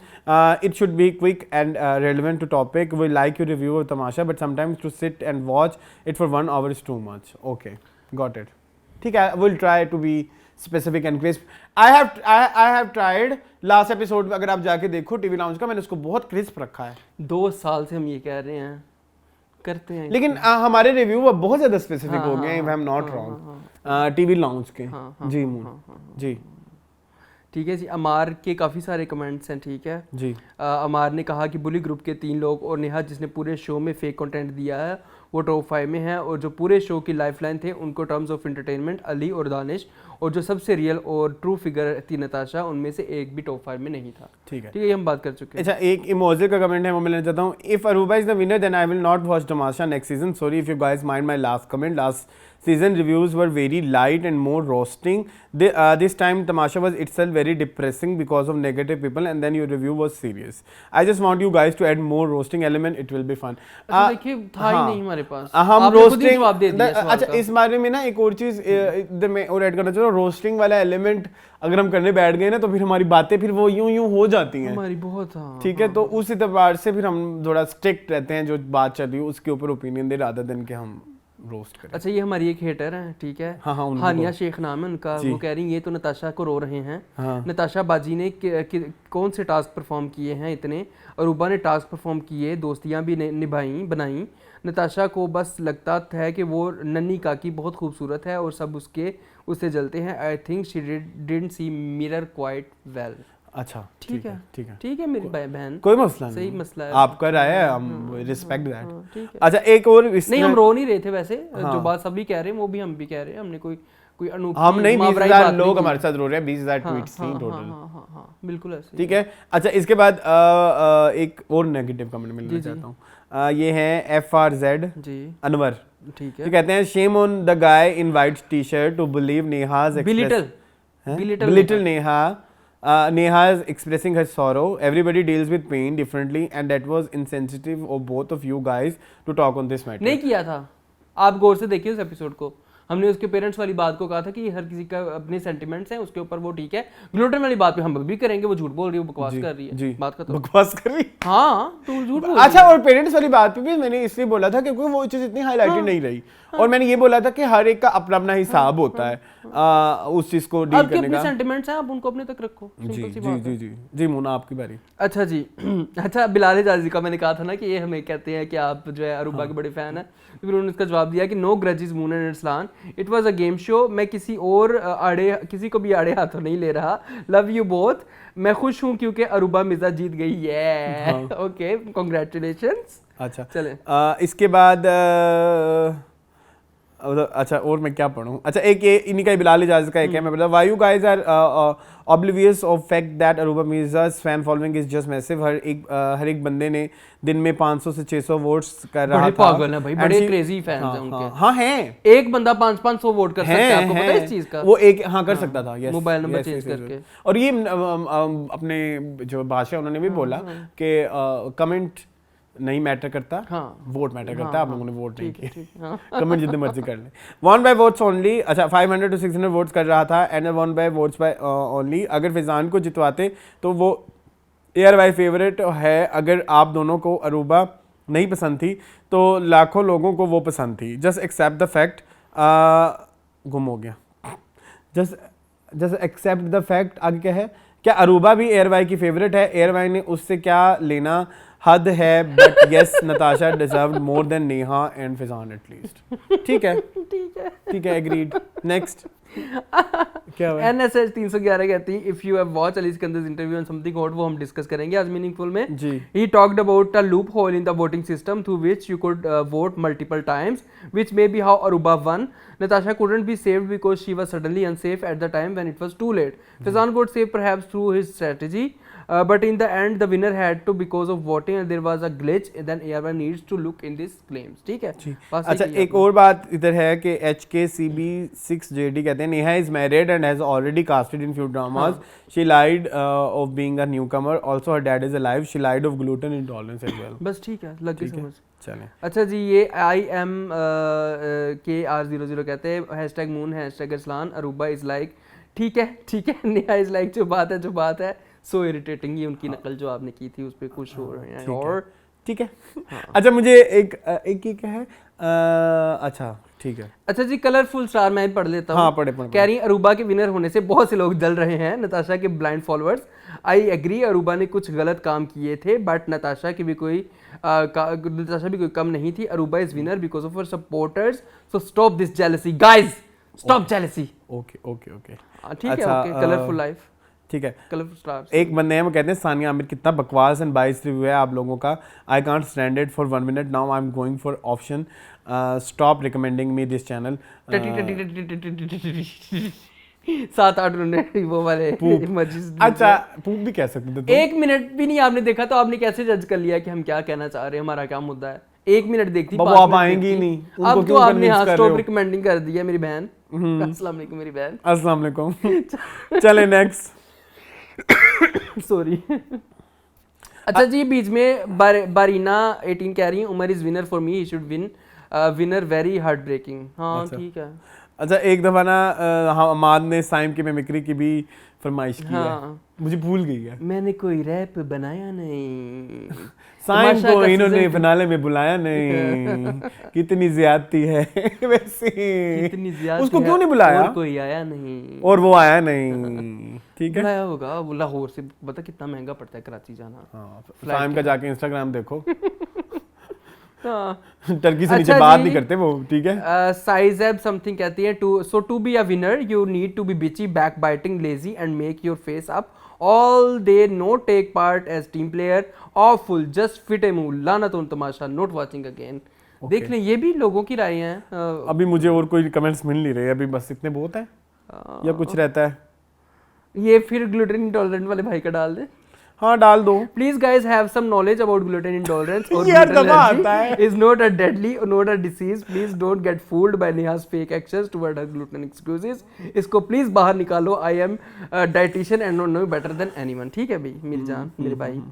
It should be quick and relevant to topic. We like your review of Tamasha, but sometimes to sit and watch it for 1 hour is too much. Okay, got it. ठीक है, we'll try to be specific and crisp. I have tried last episode, अगर आप जाके देखो TV lounge का, मैंने उसको बहुत क्रिस्प रखा है। 2 साल से हम ये कह रहे हैं, करते हैं, लेकिन हमारे रिव्यू बहुत ज्यादा स्पेसिफिक हो गए, if I am not wrong, TV lounge के। जी जी ठीक है जी। अमार के काफ़ी सारे कमेंट्स हैं। ठीक है जी। अमार ने कहा कि बुली ग्रुप के 3 लोग और नेहा जिसने पूरे शो में फेक कंटेंट दिया है वो टॉप 5 में है, और जो पूरे शो की लाइफलाइन थे उनको टर्म्स ऑफ एंटरटेनमेंट अली और दानिश, और जो सबसे रियल और ट्रू फिगर थी नताशा, उनमें से एक भी टॉप 5 में नहीं था। ठीक है, ये हम बात कर चुके हैं। अच्छा, एक इमोजी का कमेंट है, वो मैं लेना चाहता हूँ। If Aruba is the winner then I will not watch Tamasha next season, sorry if you guys mind my last comment, last season reviews were very light and more roasting. This time Tamasha was itself very depressing because of negative people, and then your review was serious. I just want you guys to add more roasting element, it will be fun. देखिए था ही नहीं हमारे पास, हम roasting जवाब दे दिया। अच्छा, इस बारे में ना एक और चीज इधर मैं और ऐड करना चाहता हूँ। रोस्टिंग वाला एलिमेंट अगर हम करने बैठ गए ना तो फिर हमारी बातें फिर वो यूं हो जाती हैं हमारी बहुत। ठीक है, तो उस एतबार से फिर हम थोड़ा स्ट्रिक्ट रहते हैं, जो बात चल रही है उसके ऊपर ओपिनियन दे, रादर देन के हम रोस्ट करें। अच्छा, ये हमारी एक हेटर है। ठीक है, हानिया शेख नाम है उनका। वो कह रही है ये तो नताशा को रो रहे हैं। नताशा बाजी ने कौन से टास्क परफॉर्म किए हैं इतने, अरूबा ने टास्क परफॉर्म किए, दोस्तियां भी बनाई। नताशा को बस लगता है कि वो नन्ही काकी बहुत खूबसूरत है और सब उससे जलते हैं। I think she didn't see mirror quite well. अच्छा, ठीक है मेरी बहन, कोई मसला नहीं, सही मसला है, आपका राय है, हम रिस्पेक्ट दैट। अच्छा, एक और नहीं, हम रो नहीं रहे थे वैसे, जो बात सभी कह रहे हैं वो भी हम भी कह रहे हैं, हमने कोई अनूठी, हम नहीं, 20,000 लोग हमारे साथ रो रहे हैं, 20,000 ट्वीट्स थी टोटल। हाँ, बिल्कुल ऐसे। ठीक है। अच्छा, इसके बाद एक और नेगेटिव कमेंट मिलना चाहता हूँ। ये है FRZ अनवर। ठीक है, कहते हैं shame on the guy in white T-shirt to believe Neha's belittle Neha is expressing her sorrow. Everybody deals with pain differently, and that was insensitive of both of you guys to talk on this matter. नहीं किया था, आप गौर से देखिए उस episode को। हमने उसके पेरेंट्स वाली बात को कहा था कि हर किसी का अपने सेंटिमेंट्स हैं, उसके ऊपर वो ठीक है। ग्लूटन वाली बात पे हम भी करेंगे, वो झूठ बोल रही है, वो बकवास कर रही है। जी, बात का तो बकवास कर रही। हाँ, तो झूठ बोल। अच्छा, और पेरेंट्स वाली बात पे भी मैंने इसलिए बोला था क्योंकि वो चीज इतनी हाईलाइटेड नहीं रही, और मैंने ये बोला था कि हर एक का अपना अपना हिसाब होता है उस चीज को डील करने का। सेंटिमेंट्स हैं, आप उनको अपने तक रखो। जी मुन्ना, आपकी बारी। अच्छा जी। अच्छा, बिलाल हिजाजी का मैंने कहा था ना कि ये हमें कहते हैं कि आप जो है अरूबा के बड़े फैन है, तो फिर उन्होंने उसका जवाब दिया कि no grudges Moon and Arsalan, it was a game show, मैं किसी को भी आड़े हाथों नहीं ले रहा, लव यू बोथ, मैं खुश हूँ क्योंकि अरूबा मिर्जा जीत गई है। Okay, congratulations. अच्छा, चले। इसके बाद अच्छा और मैं क्या पढ़ूं? अच्छा एक ये इन्हीं का ही बिलाल इजाज़ का एक है, मैं बता why you guys are oblivious of fact that Aruba Mirza's fan following is just massive. हर एक बंदे ने दिन में 500 से 600 वोट्स कर रहा था। बड़े पागल हैं भाई, बड़े क्रेजी फैंस हैं उनके। हाँ हैं, एक बंदा 500 वोट कर सकता है, आपको पता है इस चीज का? वो एक हाँ कर सकता था, यस, मोबाइल नंबर चेंज करके। और ये अपने जो बादशाह उन्होंने भी बोला कि कमेंट नहीं मैटर करता, वोट मैटर करता है। आप लोगों ने वोट नहीं किया, कमेंट जितने मर्जी कर लें। One by votes only. अच्छा 500 to 600 वोट्स कर रहा था and one by votes by only. अगर फैजान को जितवाते तो वो एयर वाई फेवरेट है। अगर आप दोनों को अरूबा नहीं पसंद थी तो लाखों लोगों को वो पसंद थी। जस्ट एक्सेप्ट द फैक्ट, गुम हो गया। Just accept the fact. आगे क्या है? क्या अरूबा भी एयर वाई की फेवरेट है? एयर वाई ने उससे क्या लेना, हद है। But yes Natasha deserved more than Neha and Faizan at least. ठीक है ठीक है, एग्रीड। नेक्स्ट क्या हुआ? NSH 311 कहती है if you have watch Ali Sikandar's interview on something hot, वो हम डिस्कस करेंगे आज मीनिंगफुल में जी। He talked about a loophole in the voting system through which you could vote multiple times which may be how Aruba won. Natasha couldn't be saved because she was suddenly unsafe at the time when it was too late. Faizan got saved perhaps through his strategy, but in the end the winner had to because of voting and there was a glitch. Then AR1 needs to look in these claims. ठीक है? अच्छा एक और बात इधर है कि HKCB6JD कहते हैं Neha is married and has already casted in few dramas. She lied of being a newcomer. Also her dad is alive. She lied of gluten intolerance as well. बस ठीक है, लग गई समझ। चलें। अच्छा जी, ये IMKR00 कहते हैं hashtag moon hashtag Arsalan Aruba is like. ठीक है नेहा इज लाइक जो बात है सो इरिटेटिंग। ये उनकी नकल जो आपने की थी उस पर खुश हो रहे हैं और ठीक है। अच्छा मुझे एक क्या है, अच्छा ठीक है। अच्छा जी, कलरफुल स्टार मैं पढ़ लेता हूँ। हाँ पढ़े। कह रही अरूबा के विनर होने से बहुत से लोग जल रहे हैं, नताशा के blind followers. I agree Arooba ने कुछ गलत काम किए थे बट नताशा भी कोई कम नहीं थी। Aruba is winner because of her supporters, so stop this jealousy guys, stop jealousy. Okay ठीक है, ओके। कलरफुल लाइफ, ठीक है। Colourful stars. एक बंदे हैं वो कहते हैं सानिया आमिर कितना बकवास एंड बाइस रिव्यू है आप लोगों का। I can't stand it for 1 minute now, I am going for option. Stop recommending me this channel. 7-8 उन्होंने वो वाले अच्छा पूप भी कह सकते थे। 1 मिनट भी नहीं आपने देखा तो आपने कैसे जज कर लिया कि हम क्या कहना चाह रहे हैं, हमारा क्या मुद्दा है? 1 मिनट देखती, आप आएंगी नहीं। अब तो आपने स्टॉप रिकमेंडिंग कर दिया मेरी बहन। अस्सलाम वालेकुम मेरी बहन। अस्सलाम वालेकुम। चले नेक्स्ट। सॉरी। अच्छा जी, बीच में बारीना 18 कह रही है Umar is winner for me, he should win. Winner very heart breaking. हाँ ठीक है। अच्छा एक दफा ना हमाद ने साइम की मिमिक्री की भी फरमाइश की है, मुझे भूल गई है। मैंने कोई रैप बनाया नहीं, साइम को इन्होंने फिनाले में बुलाया नहीं। कितनी ज्यादती है वैसे, कितनी ज्यादती उसको क्यों नहीं बुलाया? और कोई आया नहीं, और वो आया नहीं। ठीक है, बुलाया होगा। वो लाहौर से पता कितना महंगा पड़ता है कराची जाना। हाँ, साइम का जाके इंस्टाग्राम देखो। टर्की से नीचे बात नहीं करते वो। ठीक है। साइज़ समथिंग कहती है to be a winner you need to be bitchy, back biting, lazy and make your face up all day, no take part as team player, awful, just fit a move, लानत उन तमाशा, not watching again. देख लें, ये भी लोगों की राय हैं। अभी मुझे और कोई कमेंट्स मिल नहीं रहे, अभी बस इतने बहुत है या कुछ रहता है? ये फिर ग्लूटेन इंटॉलरेंट वाले भाई का डाल दे। हाँ डाल दो। Please guys have some knowledge about gluten intolerance or यार gluten दबा आता है। allergy is not a deadly or not a disease. Please don't get fooled by Neha's fake actions toward her gluten excuses. इसको please बाहर निकालो। I am a dietitian and know better than anyone. ठीक है भाई, मेरी जान, मेरे भाई।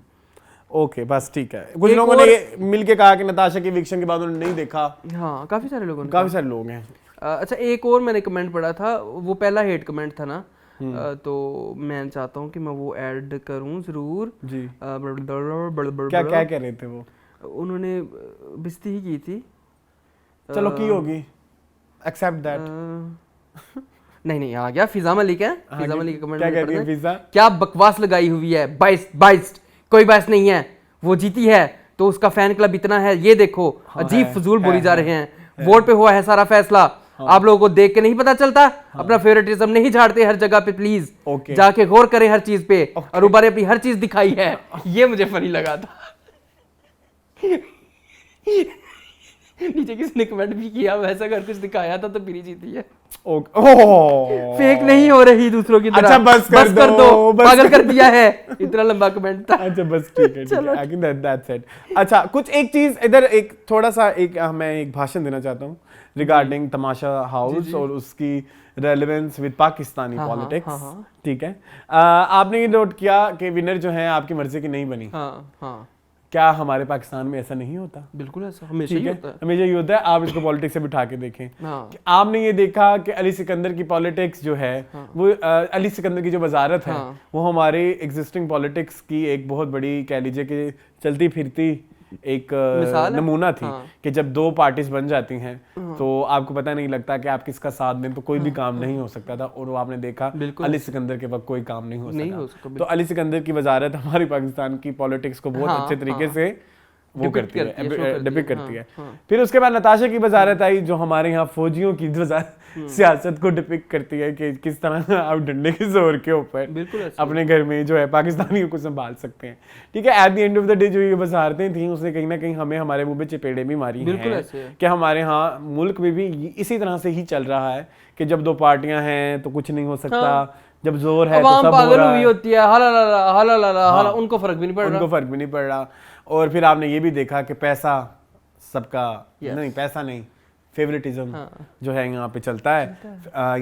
ओके बस ठीक है। कुछ लोगों ने मिलके कहा कि नताशा के विक्शन के बाद उन्होंने नहीं देखा। हाँ काफी सारे लोगों ने, काफी सारे लोग हैं। अच्छा एक और मैंने कमेंट पढ़ा था, वो पहला हेट कमेंट था ना, तो मैं चाहता हूँ कि मैं वो ऐड करूँ जरूर जी। क्या कह रहे थे वो? उन्होंने बेइज्जती ही की थी। चलो की होगी, एक्सेप्ट दैट। नहीं आ गया। फिजा मलिक है, फिजा मलिक का कमेंट क्या कह रही है फिजा? क्या बकवास लगाई हुई है, बाइस्ट कोई बहस नहीं है, वो जीती है तो उसका फैन क्लब इतना है, ये देखो अजीब फजूल बोली जा रहे हैं। वोट पे हुआ है सारा फैसला, आप लोगों को देख के नहीं पता चलता? अपना फेवरेटिज्म नहीं झाड़ते हर जगह पे, प्लीज जाके गौर करें हर चीज पे। अरूबा ने अपनी हर चीज दिखाई है। ये मुझे फनी लगा था। नीचे किसी ने कमेंट भी किया वैसा अगर कुछ दिखाया था तो फिर जीती है। फेक नहीं हो रही दूसरों की तरह। अच्छा बस कर दो पागल कर दिया है, इतना लंबा कमेंट था। अच्छा बस ठीक है आई थिंक दैट्स इट। अच्छा कुछ एक चीज इधर एक थोड़ा सा एक मैं एक भाषण देना चाहता हूँ रिगार्डिंग तमाशा हाउस और उसकी रेलेवेंस विद पाकिस्तानी पॉलिटिक्स। ठीक है, आपने ये नोट किया कि विनर जो है आपकी मर्जी की नहीं बनी। क्या हमारे पाकिस्तान में ऐसा नहीं होता? बिल्कुल ऐसा हमेशा ही होता है। हमेशा ही होता है। आप इसको पॉलिटिक्स से बिठा के देखें। कि आपने ये देखा कि अली सिकंदर की पॉलिटिक्स जो है वो अली सिकंदर की जो वजारत है वो हमारे एग्जिस्टिंग पॉलिटिक्स की एक बहुत बड़ी कह लीजिए कि चलती फिरती एक नमूना थी कि जब दो पार्टीज बन जाती हैं तो आपको पता नहीं लगता कि आप किसका साथ दें, तो कोई भी काम नहीं हो सकता था। और वो आपने देखा अली सिकंदर के वक्त कोई काम नहीं हो सका। तो अली सिकंदर की वजारत हमारी पाकिस्तान की पॉलिटिक्स को बहुत अच्छे तरीके से वो करती है, डिपिक्ट करती है। फिर उसके बाद नताशा की वजारत आई जो हमारे यहाँ फौजियों की सियासत को डिपिक्ट करती है कि किस तरह आप डंडे के जोर के ऊपर अपने घर में जो है पाकिस्तानियों को संभाल सकते हैं। ठीक है, at the end of the day जो ये वजारतें थी उसने कहीं ना कहीं हमें हमारे मुंह पे चपेड़े भी मारी हैं कि हमारे यहाँ मुल्क में भी इसी तरह से ही चल रहा है कि जब दो पार्टियां हैं तो कुछ नहीं हो सकता, जब जोर है तो सब हो रहा है, होती है हाला, उनको फर्क भी नहीं पड़ रहा। और फिर आपने ये भी देखा कि पैसा सबका नहीं, पैसा नहीं, फेवरेटिज्म जो है यहाँ पे चलता है।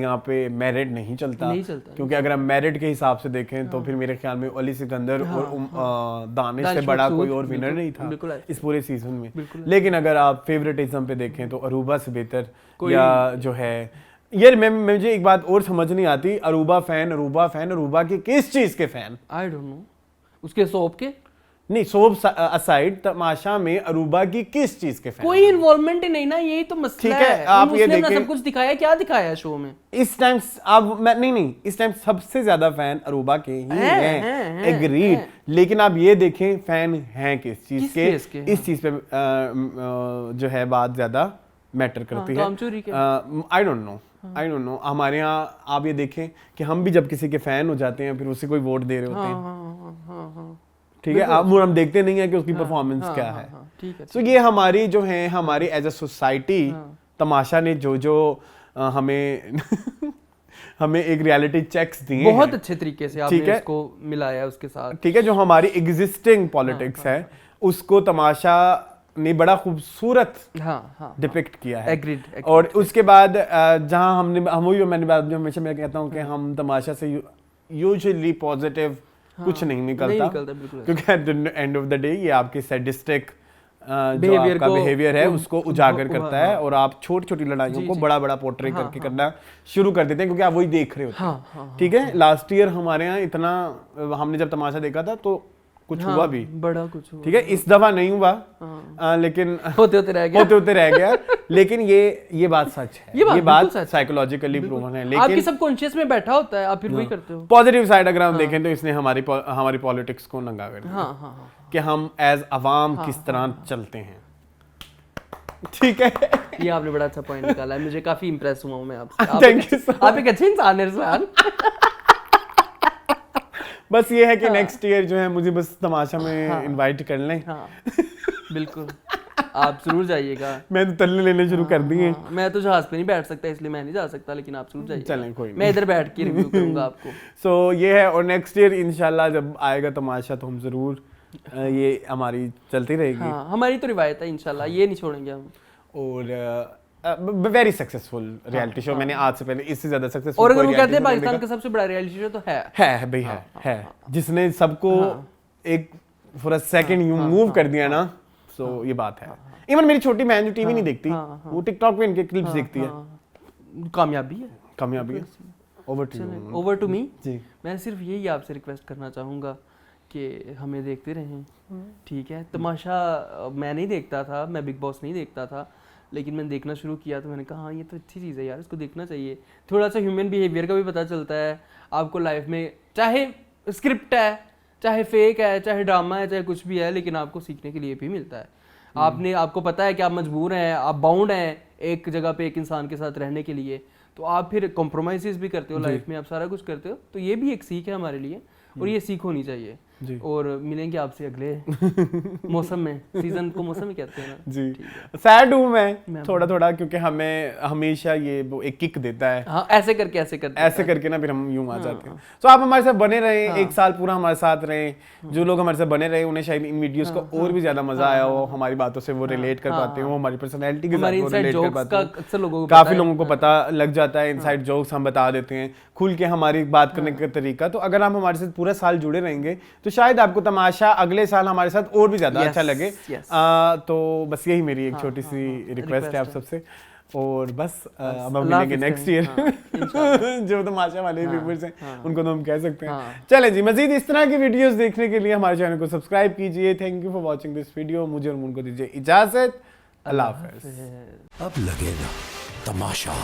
यहाँ पे मेरिट नहीं चलता क्योंकि अगर हम मेरिट के हिसाब से देखें तो फिर मेरे ख्याल में अली सिकंदर और दानिश से बड़ा कोई और विनर नहीं था इस पूरे सीजन में। लेकिन अगर आप फेवरेटिज्म पे देखें तो अरूबा से बेहतर या जो है यार मुझे एक बात और समझ नहीं आती, अरूबा की किस चीज के फैन? आई डोंट नो, उसके सोप के नहीं, सोप असाइड तमाशा में अरूबा की किस चीज के फैन? कोई इन्वॉल्वमेंट ही नहीं ना, यही तो मसला है। ठीक है, आप ये देखें सब कुछ दिखाया, क्या दिखाया शो में इस टाइम? अब मैं नहीं इस टाइम सबसे ज्यादा फैन अरूबा के ही हैं, एग्रीड। लेकिन आप ये देखें फैन हैं किस चीज के? इस चीज पे जो है बात ज्यादा मैटर करती है। आई डोंट नो हमारे यहाँ आप ये देखें कि हम भी जब किसी के फैन हो जाते हैं फिर उसे कोई वोट दे रहे होते हैं। ठीक है, अब हम देखते नहीं है कि उसकी परफॉर्मेंस क्या है। तो ये हमारी जो है हमारी एज अ सोसाइटी तमाशा ने जो हमें हमें एक रियलिटी चेक्स दिए बहुत अच्छे तरीके से आपने इसको मिलाया उसके साथ। ठीक है, जो हमारी एग्जिस्टिंग पॉलिटिक्स है उसको तमाशा ने बड़ा खूबसूरत डिपिक्ट किया है। Agreed. और उसके बाद जहां मैंने बात जो हमेशा मैं कहता हूं कि हम तमाशा से यूजुअली पॉजिटिव कुछ नहीं निकलता क्योंकि at the end of the day ये आपके सैडिस्टिक जो आपका बिहेवियर है उसको उजागर करता है और आप छोटी छोटी लड़ाइयों को बड़ा बड़ा पोर्ट्रे करके करना शुरू कर देते हैं क्योंकि आप वही देख रहे होते हैं। ठीक है, लास्ट ईयर हमारे यहाँ इतना हमने जब तमाशा देखा था तो कुछ हुआ भी बड़ा कुछ हुआ। ठीक है, इस दफा नहीं हुआ लेकिन होते रह गया लेकिन ये बात सच है, ये बात साइकोलॉजिकली प्रूवन है। लेकिन आपके सबकॉन्शियस में बैठा होता है, आप फिर वही करते हो। पॉजिटिव साइड अगर हम देखें तो इसने हमारी पॉलिटिक्स को नंगा कर दिया कि हम एज अवाम किस तरह चलते हैं। ठीक है, ये आपने बड़ा अच्छा पॉइंट निकाला है, मुझे काफी इंप्रेस हुआ हूं मैं आपसे। आप एक अच्छे इंसान हैं रिजवान। बस ये है कि नेक्स्ट ईयर जो है मुझे बस तमाशा में इनवाइट कर लें। बिल्कुल, आप जरूर जाइएगा। मैं तो तल्ले लेने शुरू कर दिए। मैं तो जहाज पे नहीं बैठ सकता इसलिए मैं नहीं जा सकता, लेकिन आप जरूर जाइए। चलें, कोई नहीं, मैं इधर बैठ के रिव्यू करूंगा आपको। सो ये है, और नेक्स्ट ईयर इंशाल्लाह जब आएगा तमाशा तो हम जरूर ये हमारी चलती रहेगी। हमारी तो रिवायत है इंशाल्लाह, ये नहीं छोड़ेंगे हम। और वेरी सक्सेसफुल रियलिटी शो, मैंने आज से पहले इससे ज्यादा सक्सेसफुल और अगर वो कहते हैं पाकिस्तान का सबसे बड़ा रियलिटी शो तो है भाई, है जिसने सबको एक फॉर अ सेकंड मूव कर दिया ना। सो ये बात है। इवन मेरी छोटी बहन जो टीवी नहीं देखती वो टिकटॉक पे इनके क्लिप्स देखती है। कामयाबी है। ओवर टू मी जी। मैं सिर्फ यही आपसे रिक्वेस्ट करना चाहूँगा कि हमें देखते रहें। ठीक है, तमाशा मैं नहीं देखता था, मैं बिग बॉस नहीं देखता था, लेकिन मैंने देखना शुरू किया तो मैंने कहा हाँ ये तो अच्छी चीज़ है यार, इसको देखना चाहिए। थोड़ा सा ह्यूमन बिहेवियर का भी पता चलता है आपको लाइफ में, चाहे स्क्रिप्ट है, चाहे फेक है, चाहे ड्रामा है, चाहे कुछ भी है, लेकिन आपको सीखने के लिए भी मिलता है। आपको पता है कि आप मजबूर हैं, आप बाउंड हैं एक जगह पे एक इंसान के साथ रहने के लिए, तो आप फिर कॉम्प्रोमाइज़ भी करते हो लाइफ में, आप सारा कुछ करते हो। तो ये भी एक सीख है हमारे लिए और ये सीख होनी चाहिए। जी। और मिलेंगे आपसे अगले मौसम में, सीजन को मौसम ही कहते हैं ना जी। सैड हूँ मैं थोड़ा क्योंकि हमें हमेशा ये वो एक किक देता है। हाँ, ऐसे करके ना फिर हम यूं आ जाते हैं। तो आप हमारे साथ बने रहे, एक साल पूरा हमारे साथ रहे। जो लोग हमारे साथ बने रहे उन्हें शायद इन वीडियोस को और भी ज्यादा मजा आया हो, हमारी बातों से वो रिलेट कर पाते हो, हमारी पर्सनैलिटी के साथ वो रिलेट कर पाते हैं। अक्सर लोगों को काफी लोगों को पता लग जाता है, इनसाइड जोक्स हम बता देते हैं, खुल के हमारी बात करने का तरीका। तो अगर आप हमारे साथ पूरा साल जुड़े रहेंगे तो शायद आपको तमाशा अगले साल हमारे साथ और भी ज्यादा अच्छा लगे। तो बस यही मेरी एक छोटी सी रिक्वेस्ट है आप सबसे। और बस अब हम मिलेंगे नेक्स्ट ईयर। जो तमाशा वाले व्यूअर्स हैं उनको तो हम कह सकते हैं। चलें जी, मजीद इस तरह की वीडियोस देखने के लिए हमारे चैनल को सब्सक्राइब कीजिए। Thank you for watching this video. मुझे और मुन को दीजिए इजाजत। अल्लाह हाफ़िज़। अब लगेगा तमाशा।